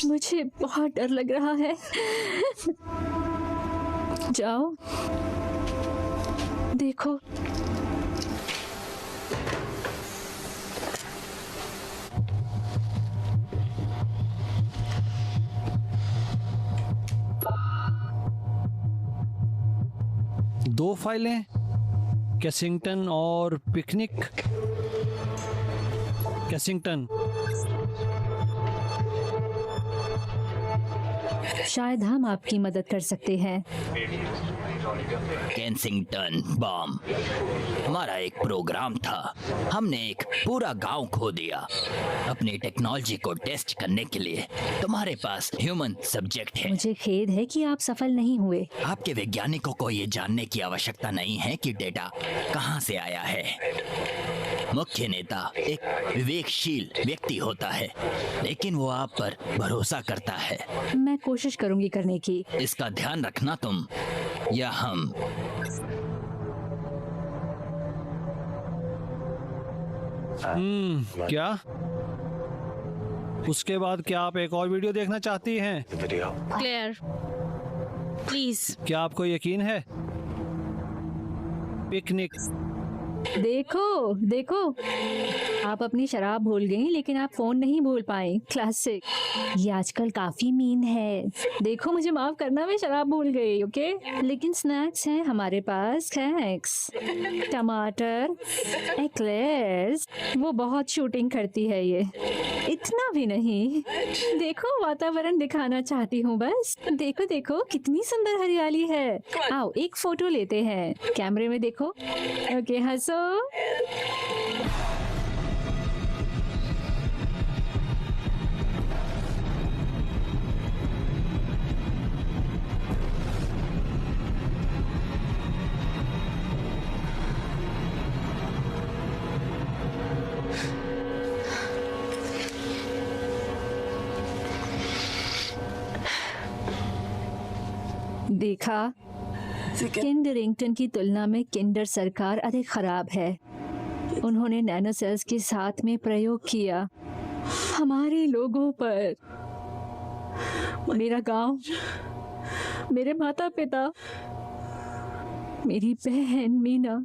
मुझे बहुत डर लग रहा है। जाओ, देखो। दो फाइलें, केसिंगटन और पिकनिक। केसिंगटन। शायद हम आपकी मदद कर सकते हैं। केंसिंगटन बॉम्ब हमारा एक प्रोग्राम था। हमने एक पूरा गांव खो दिया अपनी टेक्नोलॉजी को टेस्ट करने के लिए। तुम्हारे पास ह्यूमन सब्जेक्ट है। मुझे खेद है कि आप सफल नहीं हुए। आपके वैज्ञानिकों को ये जानने की आवश्यकता नहीं है कि डेटा कहां से आया है। मुख्य नेता एक विवेकशील व्यक्ति होता है, लेकिन वो आप पर भरोसा करता है। मैं कोशिश करूंगी करने की। इसका ध्यान रखना तुम या हम। क्या? उसके बाद क्या आप एक और वीडियो देखना चाहती हैं? Claire, please. क्या आपको यकीन है? पिकनिक। देखो देखो, आप अपनी शराब भूल गई, लेकिन आप फोन नहीं भूल पाए। क्लासिक। ये आजकल काफी मीन है। देखो, मुझे माफ करना, मैं शराब भूल गई। ओके, लेकिन स्नैक्स हैं हमारे पास। स्नैक्स, टमाटर, एक्लेयर्स। वो बहुत शूटिंग करती है ये। इतना भी नहीं। देखो, वातावरण दिखाना चाहती हूँ बस। देखो देखो, कितनी सुंदर हरियाली है। आओ एक फोटो लेते हैं। कैमरे में देखो। ओके, हंसो। देखा, किंडरिंगटन की तुलना में किंडर सरकार अधिक खराब है। उन्होंने नैनो सेल्स के साथ में प्रयोग किया हमारे लोगों पर। मेरा गांव, मेरे माता पिता, मेरी बहन मीना,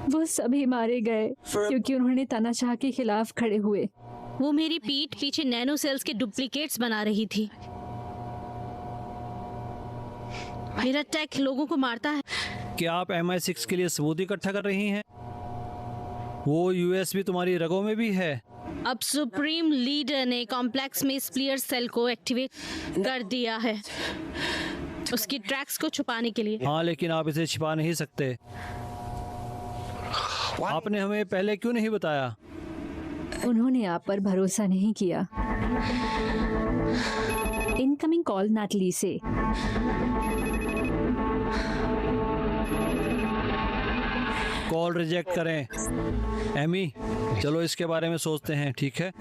वो सभी मारे गए क्योंकि उन्होंने तानाशाह के खिलाफ खड़े हुए। वो मेरी पीठ पीछे नैनो सेल्स के डुप्लीकेट्स बना रही थी। मेरा टेक लोगों को मारता है। क्या आप MI6 के लिए सबूत इकट्ठा कर रही हैं? वो USB तुम्हारी रगों में भी है। अब सुप्रीम लीडर ने कॉम्प्लेक्स में स्प्लियर सेल को एक्टिवेट कर दिया है उसकी ट्रैक्स को छुपाने के लिए। हाँ, लेकिन आप इसे छिपा नहीं सकते। आपने हमें पहले क्यों नहीं बताया? उन्होंने आप पर भरोसा नहीं किया। इनकमिंग कॉल नाटली से। कॉल रिजेक्ट करें। एमी, चलो इसके बारे में सोचते हैं, ठीक है?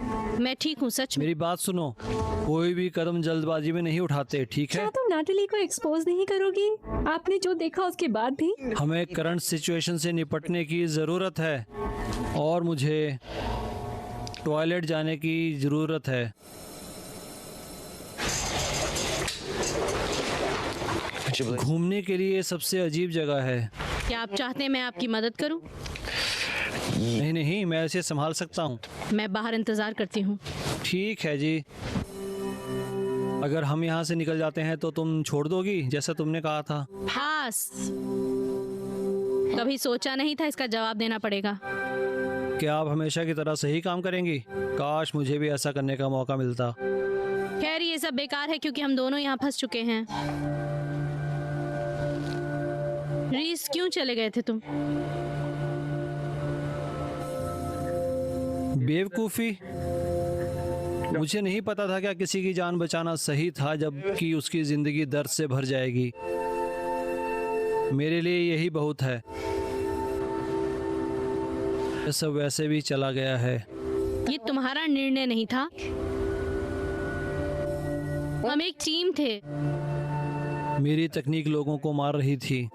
मैं ठीक हूँ, सच में। मेरी बात सुनो, कोई भी कदम जल्दबाजी में नहीं उठाते, ठीक है? क्या तुम नाटली को एक्सपोज नहीं करोगी? आपने जो देखा उसके बाद भी। हमें करंट सिचुएशन से निपटने की ज़रूरत है और मुझे टॉयलेट जाने की ज़रूरत है। घूमने के लिए सबसे अजीब जगह है। क्या आप चाहते हैं मैं आपकी मदद करूं? नहीं नहीं, मैं इसे संभाल सकता हूँ। मैं बाहर इंतजार करती हूँ। ठीक है जी। अगर हम यहाँ से निकल जाते हैं तो तुम छोड़ दोगी जैसा तुमने कहा था? पास। कभी सोचा नहीं था इसका जवाब देना पड़ेगा। क्या आप हमेशा की तरह सही काम करेंगी? काश मुझे भी ऐसा करने का मौका मिलता। खैर, ये सब बेकार है क्योंकि हम दोनों यहाँ फंस चुके हैं। रीस, क्यों चले गए थे तुम? बेवकूफ़ी। मुझे नहीं पता था क्या किसी की जान बचाना सही था जबकि उसकी जिंदगी दर्द से भर जाएगी। मेरे लिए यही बहुत है। ये सब वैसे भी चला गया है। ये तुम्हारा निर्णय नहीं था। हम एक टीम थे। मेरी तकनीक लोगों को मार रही थी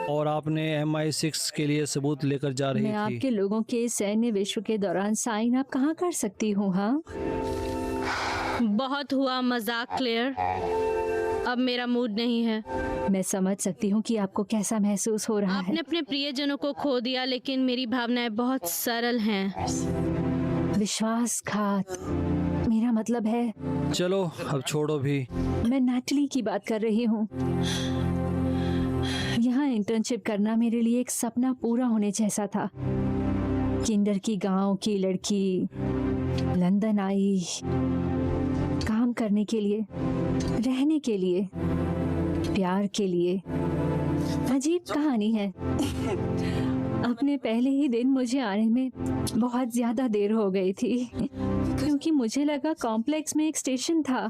और आपने MI6 के लिए सबूत लेकर जा रही मैं थी। आपके लोगों के सैन्य विश्व के दौरान साइन अप कहाँ कर सकती हूँ? हाँ, बहुत हुआ मजाक क्लेयर। अब मेरा मूड नहीं है। मैं समझ सकती हूँ कि आपको कैसा महसूस हो रहा आपने है। अपने प्रियजनों को खो दिया, लेकिन मेरी भावनाएं बहुत सरल हैं। विश्वासघात, मेरा मतलब है। चलो अब छोड़ो भी। मैं नाटली की बात कर रही हूँ। यहाँ इंटर्नशिप करना मेरे लिए एक सपना पूरा होने जैसा था। किंडर की गांव की लड़की लंदन आई काम करने के लिए, रहने के लिए, प्यार के लिए। अजीब कहानी है। अपने पहले ही दिन मुझे आने में बहुत ज्यादा देर हो गई थी क्योंकि मुझे लगा कॉम्प्लेक्स में एक स्टेशन था।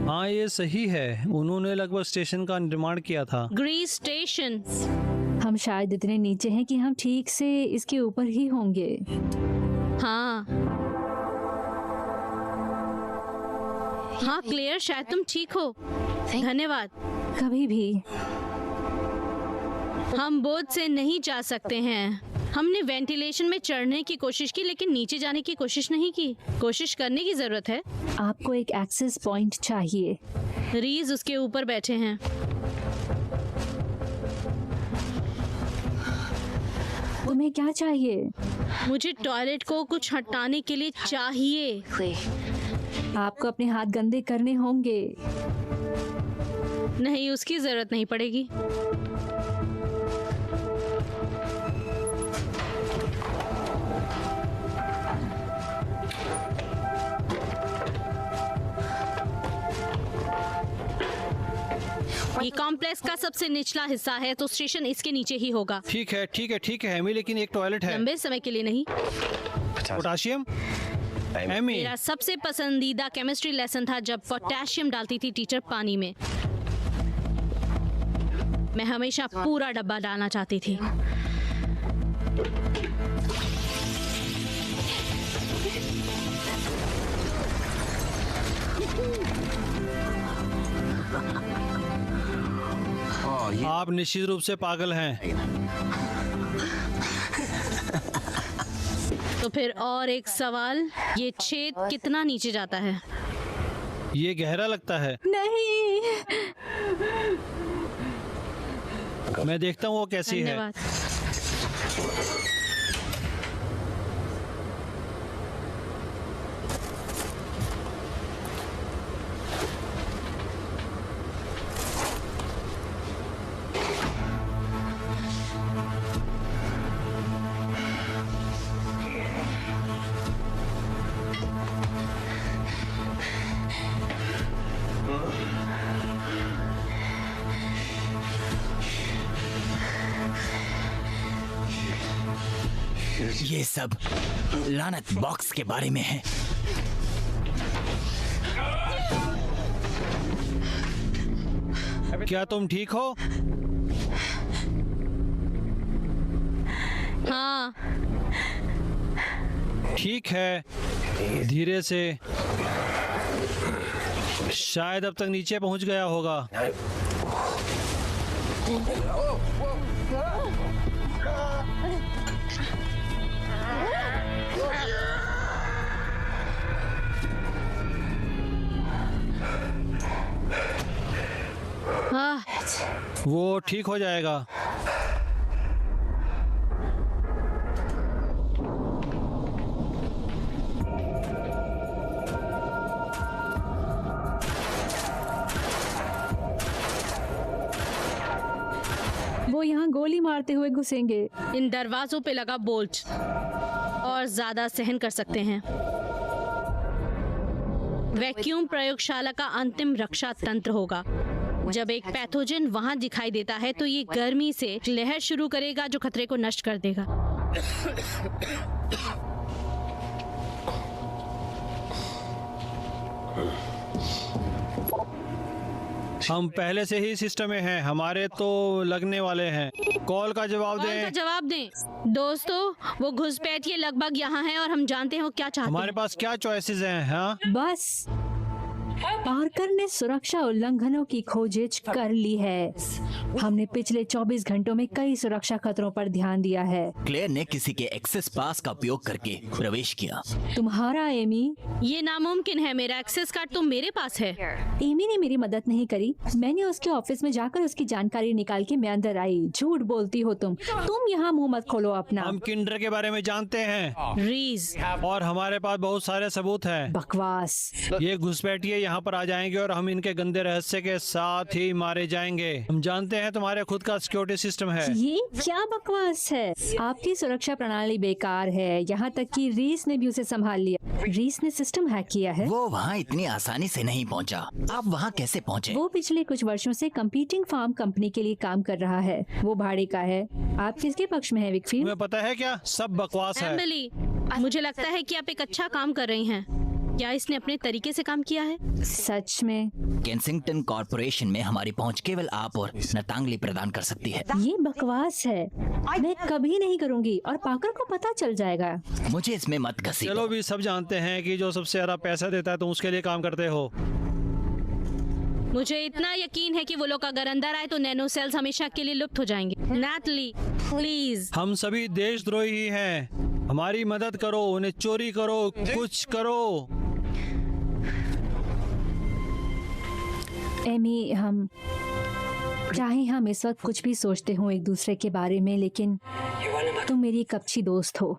हाँ, ये सही है। उन्होंने लगभग स्टेशन का निर्माण किया था। Grease station. हम शायद इतने नीचे हैं कि हम ठीक से इसके ऊपर ही होंगे। हाँ हाँ क्लियर, शायद तुम ठीक हो। धन्यवाद। कभी भी। हम बोझ से नहीं जा सकते हैं। हमने वेंटिलेशन में चढ़ने की कोशिश की लेकिन नीचे जाने की कोशिश नहीं की। कोशिश करने की जरूरत है। आपको एक एक्सेस पॉइंट चाहिए। रीज उसके ऊपर बैठे हैं। तुम्हें क्या चाहिए? मुझे टॉयलेट को कुछ हटाने के लिए चाहिए। आपको अपने हाथ गंदे करने होंगे। नहीं, उसकी जरूरत नहीं पड़ेगी। ये कॉम्प्लेक्स का सबसे निचला हिस्सा है तो स्टेशन इसके नीचे ही होगा। ठीक है ठीक है ठीक है एमी, लेकिन एक टॉयलेट है। लंबे समय के लिए नहीं। पोटाशियम। एमी, मेरा सबसे पसंदीदा केमिस्ट्री लेसन था जब पोटेशियम डालती थी टीचर पानी में। मैं हमेशा पूरा डब्बा डालना चाहती थी। आप निश्चित रूप से पागल हैं। तो फिर और एक सवाल, ये छेद कितना नीचे जाता है? ये गहरा लगता है। नहीं। मैं देखता हूँ वो कैसी है। धन्यवाद। ये सब लानत बॉक्स के बारे में है। क्या तुम ठीक हो? हाँ, ठीक है, धीरे से। शायद अब तक नीचे पहुंच गया होगा। हाँ, वो ठीक हो जाएगा। वो यहाँ गोली मारते हुए घुसेंगे। इन दरवाजों पे लगा बोल्ट और ज्यादा सहन कर सकते हैं। वैक्यूम प्रयोगशाला का अंतिम रक्षा तंत्र होगा। जब एक पैथोजन वहां दिखाई देता है तो ये गर्मी से लहर शुरू करेगा जो खतरे को नष्ट कर देगा। हम पहले से ही सिस्टम में हैं, हमारे तो लगने वाले हैं। कॉल का जवाब कॉल का दें। जवाब दें। दोस्तों, वो घुसपैठिए लगभग यहाँ हैं और हम जानते हैं वो क्या चाहते हमारे हैं। पास क्या चॉइसेस हैं? हाँ, बस पार्कर ने सुरक्षा उल्लंघनों की खोज कर ली है। हमने पिछले 24 घंटों में कई सुरक्षा खतरों पर ध्यान दिया है। क्लेयर ने किसी के एक्सेस पास का उपयोग करके प्रवेश किया। तुम्हारा एमी। ये नामुमकिन है। मेरा एक्सेस कार्ड तो मेरे पास है। एमी ने मेरी मदद नहीं करी। मैंने उसके ऑफिस में जाकर उसकी जानकारी निकाल के मैं अंदर आई। झूठ बोलती हो तुम यहाँ मुंह मत खोलो अपना। हम किंडर के बारे में जानते हैं रीज, और हमारे पास बहुत सारे सबूत हैं। बकवास। ये घुसपैठिए यहाँ पर आ जाएंगे और हम इनके गंदे रहस्य के साथ ही मारे जाएंगे। हम जानते हैं तुम्हारे खुद का सिक्योरिटी सिस्टम है। ये क्या बकवास है? आपकी सुरक्षा प्रणाली बेकार है। यहाँ तक कि रीस ने भी उसे संभाल लिया। रीस ने सिस्टम हैक किया है। वो वहाँ इतनी आसानी से नहीं पहुँचा। आप वहाँ कैसे पहुँचे? वो पिछले कुछ वर्षों से कंपीटिंग फार्म कंपनी के लिए काम कर रहा है। वो भाड़े का है। आप किसके पक्ष में है विकफील्ड? तुम्हें पता है क्या, सब बकवास है। एमिली, मुझे लगता है कि आप एक अच्छा काम कर रही हैं। क्या इसने अपने तरीके से काम किया है? सच में? केंसिंगटन कॉर्पोरेशन में हमारी पहुंच केवल आप और नतांगली प्रदान कर सकती है। ये बकवास है। मैं कभी नहीं करूँगी और पाकर को पता चल जाएगा। मुझे इसमें मत घसीटो। चलो भी सब जानते हैं कि जो सबसे ज्यादा पैसा देता है तुम उसके लिए काम करते हो। मुझे इतना यकीन है कि वो लोग अगर अंदर आए तो नैनो सेल्स हमेशा के लिए लुप्त हो जाएंगे। Natalie, please. हम सभी देशद्रोही ही हैं। हमारी मदद करो, उन्हें चोरी करो, कुछ करो। एमी, चाहे हम इस वक्त कुछ भी सोचते हो एक दूसरे के बारे में, लेकिन तुम मेरी एक अच्छी दोस्त हो।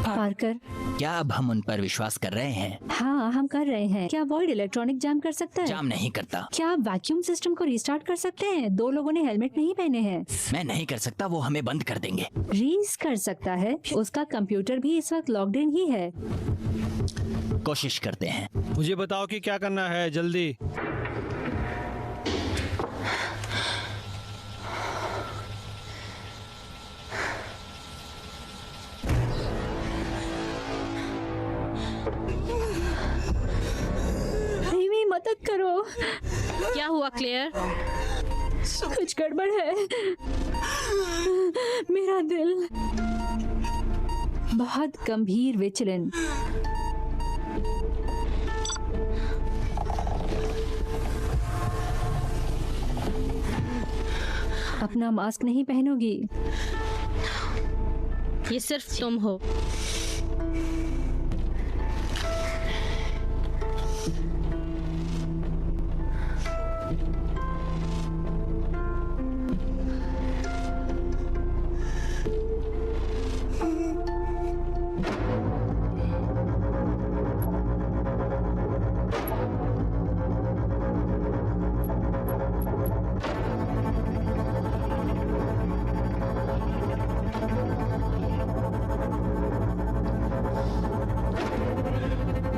पार्कर, क्या अब हम उन पर विश्वास कर रहे हैं? हाँ, हम कर रहे हैं। क्या वॉइड इलेक्ट्रॉनिक जाम कर सकता है? जाम नहीं करता। क्या आप वैक्यूम सिस्टम को रिस्टार्ट कर सकते हैं? 2 लोगों ने हेलमेट नहीं पहने हैं। मैं नहीं कर सकता, वो हमें बंद कर देंगे। रीस कर सकता है। उसका कंप्यूटर भी इस वक्त लॉक्ड इन ही है। कोशिश करते हैं। मुझे बताओ कि क्या करना है, जल्दी। एमी, मदद करो। क्या हुआ क्लेयर? कुछ गड़बड़ है। मेरा दिल बहुत गंभीर विचलन। अपना मास्क नहीं पहनोगी? ये सिर्फ तुम हो।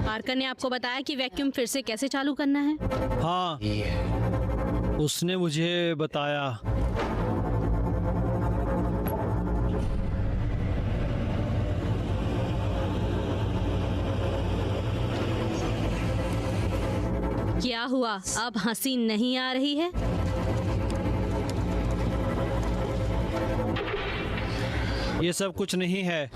पार्कर ने आपको बताया कि वैक्यूम फिर से कैसे चालू करना है? हाँ, उसने मुझे बताया। क्या हुआ? अब हंसी नहीं आ रही है? ये सब कुछ नहीं है।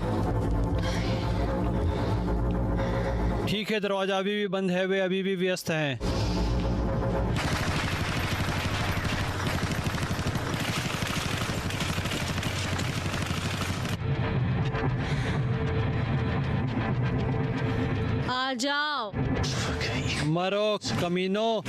ठीक है, दरवाजा अभी भी बंद है, वे अभी भी व्यस्त हैं। आ जाओ। मरो कमीनो।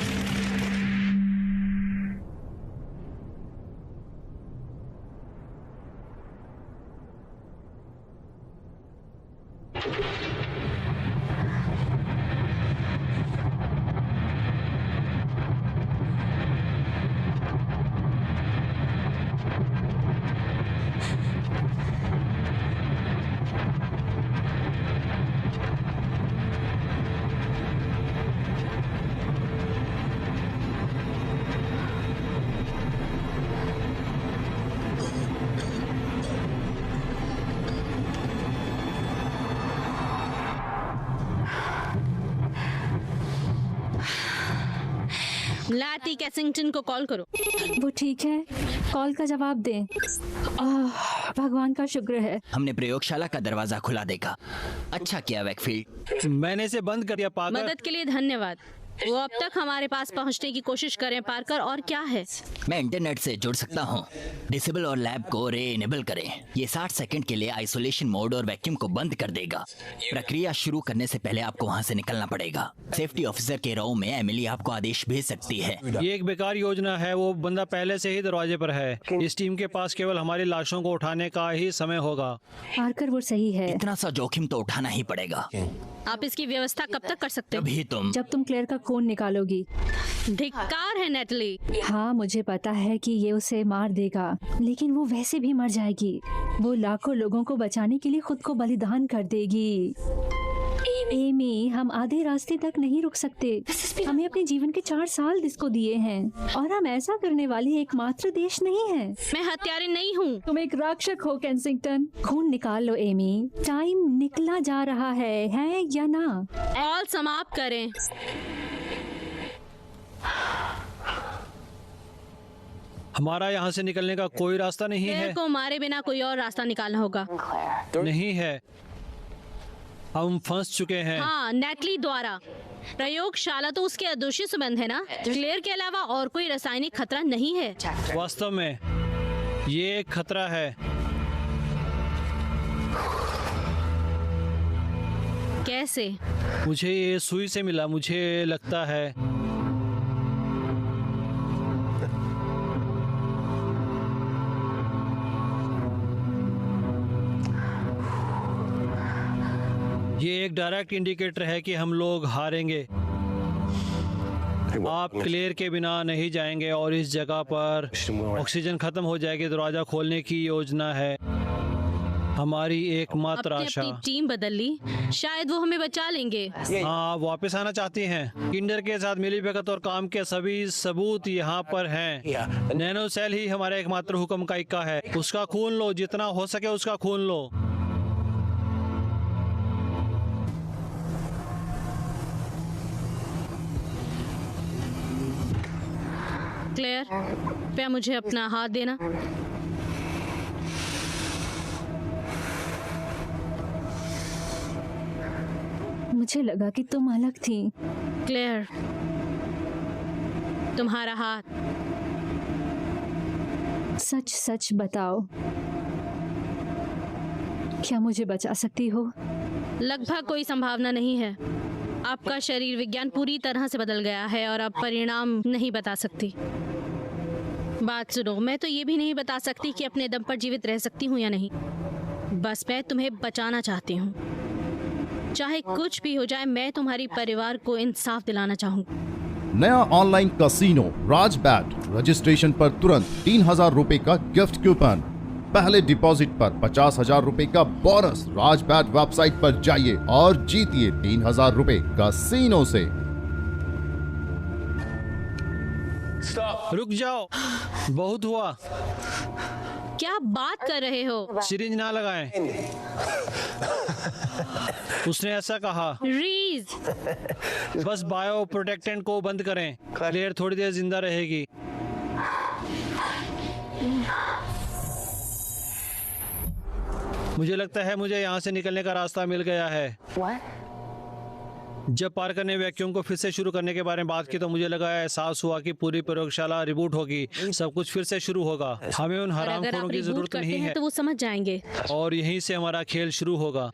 लैटी कैसिंगटन को कॉल करो। वो ठीक है, कॉल का जवाब दें। भगवान का शुक्र है। हमने प्रयोगशाला का दरवाजा खुला देखा। अच्छा किया वैकफील्ड। मैंने इसे बंद कर दिया पार्कर। मदद के लिए धन्यवाद। वो अब तक हमारे पास पहुंचने की कोशिश करें पार्कर। और क्या है? मैं इंटरनेट से जुड़ सकता हूँ। डिसेबल और लैब को रे इनेबल करें। ये 60 सेकंड के लिए आइसोलेशन मोड और वैक्यूम को बंद कर देगा। प्रक्रिया शुरू करने से पहले आपको वहाँ से निकलना पड़ेगा। सेफ्टी ऑफिसर के रो में एमिली आपको आदेश भेज सकती है। ये एक बेकार योजना है। वो बंदा पहले से ही दरवाजे पर है। इस टीम के पास केवल हमारी लाशों को उठाने का ही समय होगा। पार्कर वो सही है। इतना सा जोखिम तो उठाना ही पड़ेगा। आप इसकी व्यवस्था कब तक कर सकते हो? अभी तुम जब तुम क्लेयर का खून निकालोगी। धिक्कार है नेटली। हाँ, मुझे पता है कि ये उसे मार देगा, लेकिन वो वैसे भी मर जाएगी। वो लाखों लोगों को बचाने के लिए खुद को बलिदान कर देगी। एमी, हम आधे रास्ते तक नहीं रुक सकते। हमें अपने जीवन के 4 साल इसको दिए हैं और हम ऐसा करने वाली एकमात्र देश नहीं है। मैं हत्यारे नहीं हूँ। तुम एक रक्षक हो कैंसिंगटन। खून निकाल लो एमी, टाइम निकला जा रहा है या ना? ऑल समाप्त करें। हमारा यहाँ से निकलने का कोई रास्ता नहीं है। क्लेयर को मारे बिना कोई और रास्ता निकालना होगा। नहीं है, हम फंस चुके हैं। हाँ, नेटली द्वारा। प्रयोगशाला तो उसके अदोषी संबंध है ना? क्लेयर के अलावा और कोई रासायनिक खतरा नहीं है। वास्तव में ये एक खतरा है। कैसे? मुझे ये सुई से मिला। मुझे लगता है ये एक डायरेक्ट इंडिकेटर है कि हम लोग हारेंगे। आप क्लियर के बिना नहीं जाएंगे और इस जगह पर ऑक्सीजन खत्म हो जाएगी। दरवाजा खोलने की योजना है हमारी एकमात्र आपने आशा। अपनी टीम बदल ली, शायद वो हमें बचा लेंगे। हाँ, वापस आना चाहती हैं। किंडर के साथ मिलीभगत और काम के सभी सबूत यहाँ पर हैं। नैनो सेल ही हमारा एकमात्र हुक्म का इक्का है। उसका खून लो, जितना हो सके उसका खून लो। क्लेयर, क्या मुझे अपना हाथ देना? मुझे लगा कि तुम अलग थी। क्लेयर, तुम्हारा हाथ। सच सच बताओ। क्या मुझे बचा सकती हो? लगभग कोई संभावना नहीं है। आपका शरीर विज्ञान पूरी तरह से बदल गया है और अब परिणाम नहीं बता सकती। बात सुनो, मैं तो ये भी नहीं बता सकती कि अपने दम पर जीवित रह सकती हूँ या नहीं। बस मैं तुम्हें बचाना चाहती हूँ। चाहे कुछ भी हो जाए, मैं तुम्हारी परिवार को इंसाफ दिलाना चाहूँगी। नया ऑनलाइन कसिनो राज बैट, रजिस्ट्रेशन पर तुरंत 3,000 रुपए का गिफ्ट कूपन, पहले डिपॉजिट पर 50,000 रुपए का बोनस। राज बैट वेबसाइट पर जाइए और जीतिए 3,000 रुपए कसिनो से। रुक जाओ, बहुत हुआ। क्या बात कर रहे हो? सिरिंज ना लगाएं। उसने ऐसा कहा। रीज, बस बायो प्रोटेक्टेंट को बंद करें। क्लेयर थोड़ी देर जिंदा रहेगी। मुझे लगता है मुझे यहाँ से निकलने का रास्ता मिल गया है। जब पार्कर ने वैक्यूम को फिर से शुरू करने के बारे में बात की तो मुझे लगा, एहसास हुआ कि पूरी प्रयोगशाला रिबूट होगी, सब कुछ फिर से शुरू होगा। हमें उन अगर हरामखोरों आप की रिबूट जरूरत करते नहीं हैं है तो वो समझ जाएंगे। और यहीं से हमारा खेल शुरू होगा।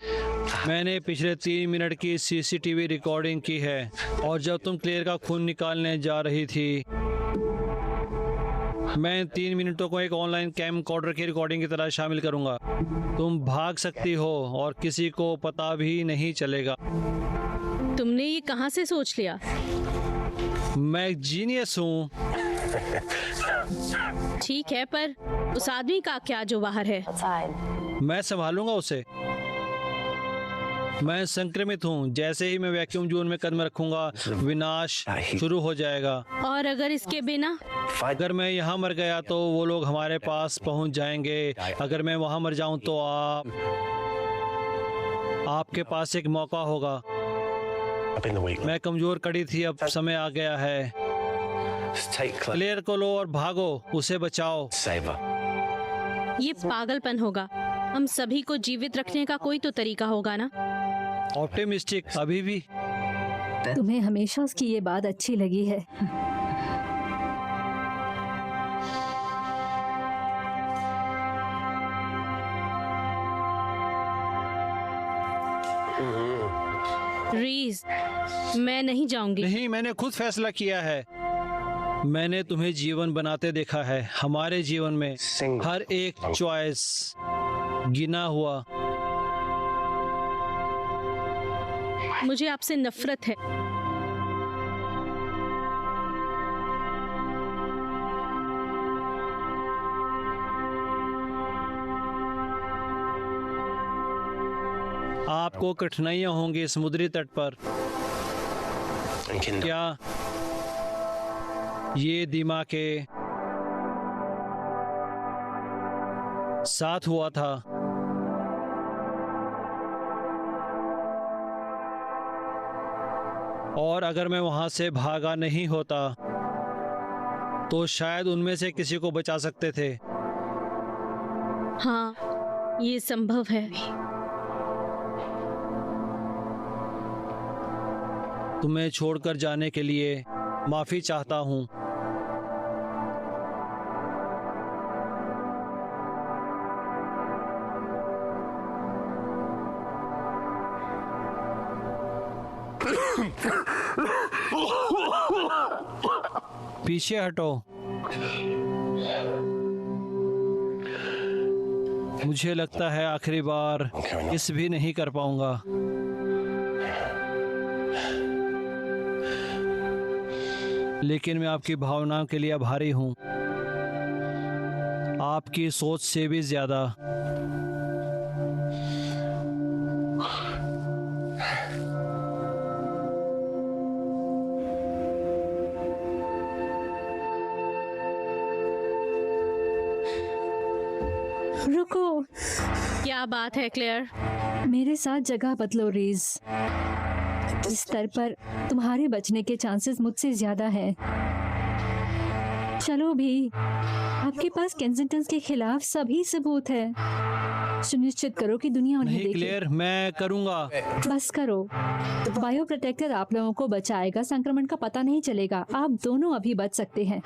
मैंने पिछले 3 मिनट की सीसीटीवी रिकॉर्डिंग की है और जब तुम क्लेयर का खून निकालने जा रही थी, मैं 3 मिनटों को एक ऑनलाइन कैम कॉर्डर की रिकॉर्डिंग की तरह शामिल करूंगा। तुम भाग सकती हो और किसी को पता भी नहीं चलेगा। तुमने ये कहाँ से सोच लिया? मैं एक जीनियस हूँ। ठीक है, पर उस आदमी का क्या जो बाहर है? मैं संभालूंगा उसे। मैं संक्रमित हूँ। जैसे ही मैं वैक्यूम जोन में कदम रखूंगा, विनाश शुरू हो जाएगा। और अगर इसके बिना? अगर मैं यहाँ मर गया तो वो लोग हमारे पास पहुँच जाएंगे। अगर मैं वहाँ मर जाऊँ तो आपके पास एक मौका होगा। मैं कमजोर कड़ी थी, अब समय आ गया है। क्लेयर को लो और भागो, उसे बचाओ। ये पागलपन होगा। हम सभी को जीवित रखने का कोई तो तरीका होगा ना? ऑप्टिमिस्टिक अभी भी। तुम्हें हमेशा उसकी ये बात अच्छी लगी है। रीज, मैं नहीं जाऊंगी। नहीं, मैंने खुद फैसला किया है। मैंने तुम्हें जीवन बनाते देखा है। हमारे जीवन में हर एक चॉइस गिना हुआ। मुझे आपसे नफरत है। आपको कठिनाइयां होंगी समुद्री तट पर। क्या ये दिमाग के साथ हुआ था? और अगर मैं वहां से भागा नहीं होता तो शायद उनमें से किसी को बचा सकते थे। हाँ, ये संभव है। तुम्हें छोड़कर जाने के लिए माफी चाहता हूँ। पीछे हटो। मुझे लगता है आखिरी बार इस भी नहीं कर पाऊंगा। लेकिन मैं आपकी भावनाओं के लिए आभारी हूँ, आपकी सोच से भी ज्यादा। रुको, क्या बात है क्लेयर? मेरे साथ जगह बदलो रीज। इस स्तर पर तुम्हारे बचने के चांसेस मुझसे ज्यादा हैं। चलो भी, आपके पास केंसिंगटन के खिलाफ सभी सबूत है। सुनिश्चित करो कि दुनिया उन्हें नहीं देखे। क्लेयर, मैं करूँगा। बस करो। बायो प्रोटेक्टर आप लोगों को बचाएगा, संक्रमण का पता नहीं चलेगा। आप दोनों अभी बच सकते हैं।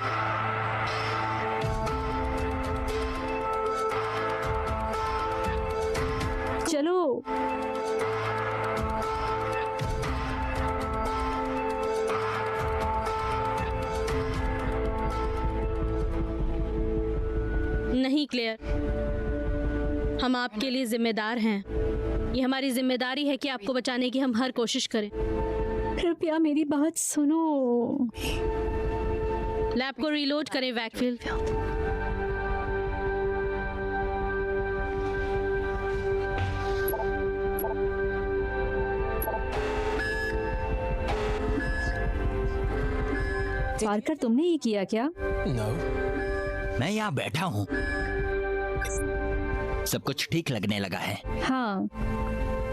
क्लेयर, हम आपके लिए जिम्मेदार हैं। ये हमारी जिम्मेदारी है कि आपको बचाने की हम हर कोशिश करें। कृपया मेरी बात सुनो। लैब को रीलोड करें वैकफील्ड। पार्कर, तुमने ये किया क्या? No. मैं यहाँ बैठा हूँ, सब कुछ ठीक लगने लगा है। हाँ,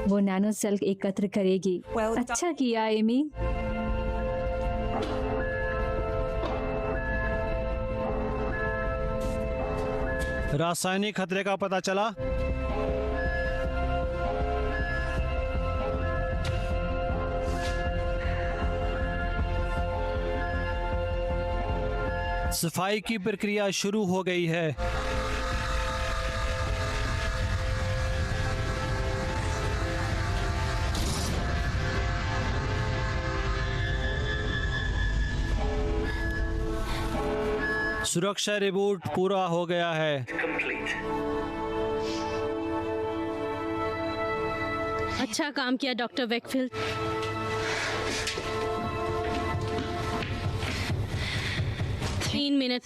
वो नैनो सेल एकत्र करेगी। अच्छा किया एमी। रासायनिक खतरे का पता चला? सफाई की प्रक्रिया शुरू हो गई है। सुरक्षा रिबूट पूरा हो गया है। अच्छा काम किया डॉक्टर वैकफील्ड। तीन मिनट।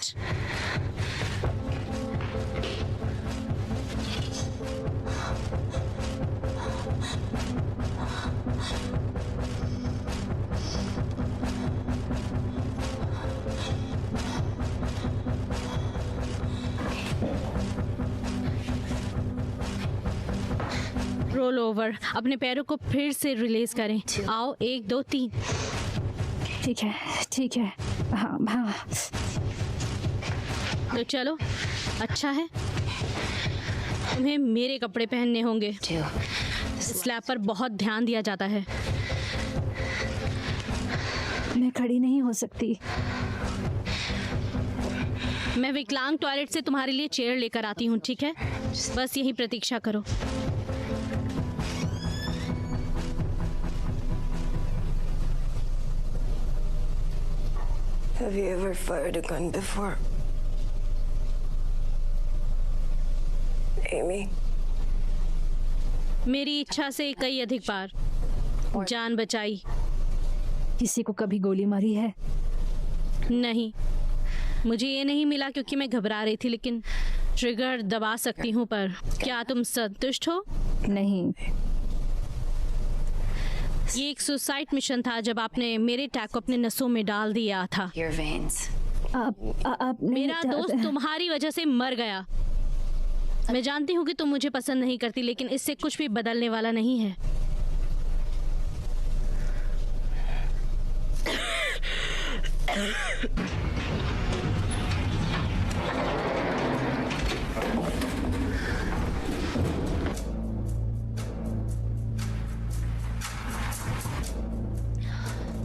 रोल ओवर, अपने पैरों को फिर से रिलीज करें। आओ, 1 2 3। ठीक है, ठीक है। हाँ हाँ। तो चलो, अच्छा है। तुम्हें मेरे कपड़े पहनने होंगे। इस लैब पर बहुत ध्यान दिया जाता है। मैं खड़ी नहीं हो सकती। मैं विकलांग टॉयलेट से तुम्हारे लिए चेयर लेकर आती हूँ, ठीक है? बस यही प्रतीक्षा करो। Have you ever fired a gun before? Amy? मेरी इच्छा से कई अधिक बार जान बचाई। किसी को कभी गोली मारी है? नहीं, मुझे ये नहीं मिला क्योंकि मैं घबरा रही थी, लेकिन ट्रिगर दबा सकती हूँ। पर क्या तुम संतुष्ट हो? नहीं। ये एक सुसाइड मिशन था जब आपने मेरे टैग को अपने नसों में डाल दिया था। Your veins. आप मेरा दोस्त तुम्हारी वजह से मर गया। मैं जानती हूँ कि तुम मुझे पसंद नहीं करती, लेकिन इससे कुछ भी बदलने वाला नहीं है।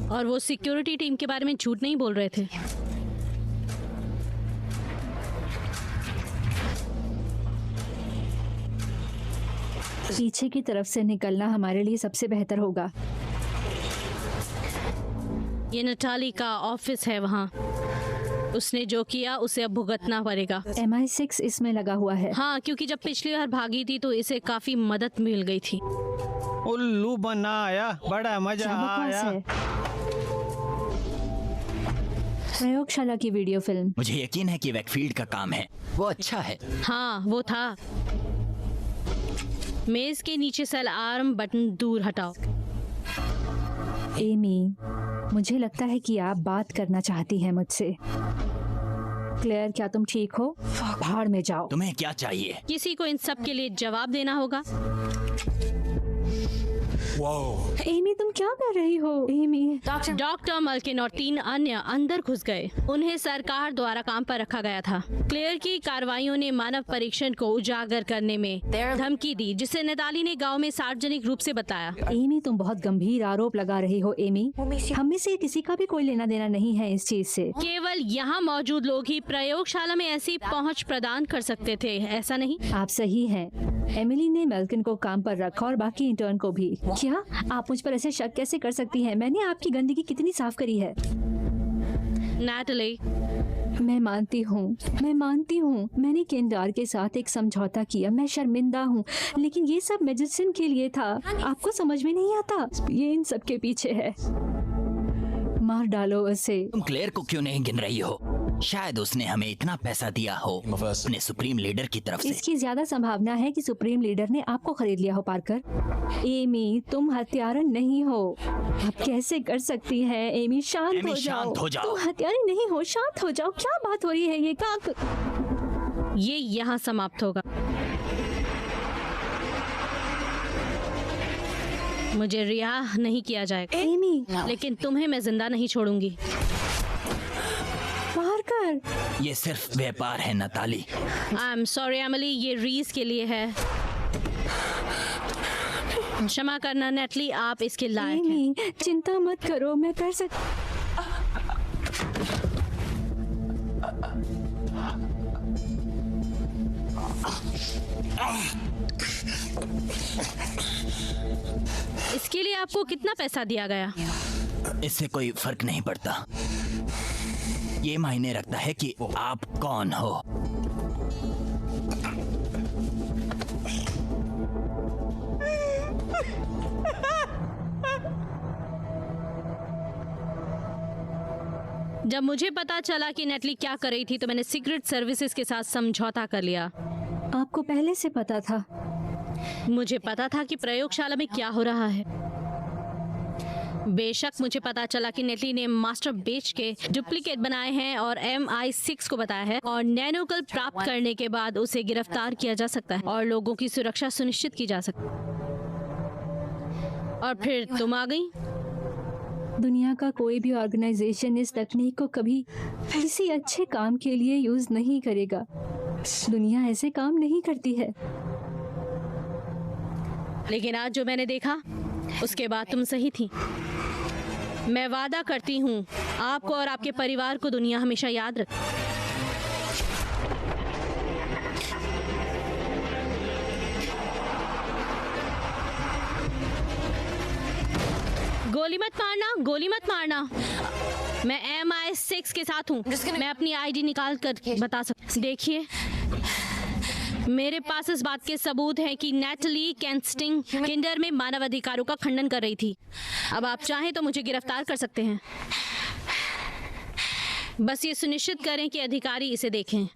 और वो सिक्योरिटी टीम के बारे में झूठ नहीं बोल रहे थे। पीछे की तरफ से निकलना हमारे लिए सबसे बेहतर होगा। ये नटाली का ऑफिस है वहाँ। उसने जो किया उसे अब भुगतना पड़ेगा। MI6 इसमें लगा हुआ है। हाँ, क्योंकि जब पिछली बार भागी थी तो इसे काफी मदद मिल गई थी। उल्लू बना आया, बड़ा मजा क्या बकवास आया। है? प्रयोगशाला की वीडियो फिल्म। मुझे यकीन है कि वैकफील्ड का काम है, वो अच्छा है। हाँ, वो था। मेज के नीचे सेल आर्म बटन दूर हटाओ। एमी, मुझे लगता है कि आप बात करना चाहती हैं मुझसे। क्लेयर, क्या तुम ठीक हो? भाड़ में जाओ। तुम्हें क्या चाहिए? किसी को इन सब के लिए जवाब देना होगा। एमी, तुम क्या कर रही हो? एमी, डॉक्टर मल्किन और 3 अन्य अंदर घुस गए। उन्हें सरकार द्वारा काम पर रखा गया था। क्लेयर की कार्रवाइयों ने मानव परीक्षण को उजागर करने में धमकी दी, जिसे नताली ने गांव में सार्वजनिक रूप से बताया। एमी, तुम बहुत गंभीर आरोप लगा रही हो। एमी, हम में से किसी का भी कोई लेना देना नहीं है इस चीज से। केवल यहाँ मौजूद लोग ही प्रयोगशाला में ऐसी पहुँच प्रदान कर सकते थे, ऐसा नहीं? आप सही हैं। एमिली ने मेल्किन को काम पर रखा और बाकी इंटर्न को भी। क्या आप मुझ पर ऐसे शक कैसे कर सकती हैं? मैंने आपकी गंदगी कितनी साफ करी है। नैटली, मैं मानती हूँ मैंने केंदार के साथ एक समझौता किया, मैं शर्मिंदा हूँ, लेकिन ये सब मेडिसिन के लिए था। आपको समझ में नहीं आता, ये इन सब के पीछे है। मार डालो उसे। तुम क्लेयर को क्यों नहीं गिन रही हो? शायद उसने हमें इतना पैसा दिया हो अपने सुप्रीम लीडर की तरफ से। इसकी ज्यादा संभावना है कि सुप्रीम लीडर ने आपको खरीद लिया हो पार्कर। एमी, तुम हत्यारन नहीं हो। आप कैसे कर सकती हैं? एमी शांत एमी, हो शांत हो जाओ। तुम हत्यारन नहीं हो, शांत हो जाओ। क्या बात हो रही है ये? ये यहाँ समाप्त होगा। मुझे रिहा नहीं किया जाएगा एमी, लेकिन तुम्हें मैं जिंदा नहीं छोड़ूंगी। पार्कर, ये सिर्फ व्यापार है Natalie. I am sorry Emily, ये रीस के लिए है। क्षमा करना नेटली, आप इसके लायक हैं। एमी, चिंता मत करो, मैं कर इसके लिए आपको कितना पैसा दिया गया? इससे कोई फर्क नहीं पड़ता। ये मायने रखता है कि आप कौन हो। जब मुझे पता चला कि नेटली क्या कर रही थी तो मैंने सीक्रेट सर्विसेज के साथ समझौता कर लिया। आपको पहले से पता था? मुझे पता था कि प्रयोगशाला में क्या हो रहा है। बेशक मुझे पता चला कि नेटली ने मास्टर बेच के डुप्लीकेट बनाए हैं और MI6 को बताया है, और नैनोकल प्राप्त करने के बाद उसे गिरफ्तार किया जा सकता है और लोगों की सुरक्षा सुनिश्चित की जा सकती है। और फिर तुम आ गई। दुनिया का कोई भी ऑर्गेनाइजेशन इस तकनीक को कभी किसी अच्छे काम के लिए यूज नहीं करेगा। दुनिया ऐसे काम नहीं करती है। लेकिन आज जो मैंने देखा उसके बाद तुम सही थी। मैं वादा करती हूँ आपको और आपके परिवार को दुनिया हमेशा याद रखे। गोली मत मारना, गोली मत मारना। मैं MI6 के साथ हूँ। मैं अपनी ID निकाल कर बता सकती। देखिए, मेरे पास इस बात के सबूत हैं कि नेटली कैस्टिंग किंडर में मानव अधिकारों का खंडन कर रही थी। अब आप चाहें तो मुझे गिरफ्तार कर सकते हैं। बस ये सुनिश्चित करें कि अधिकारी इसे देखें।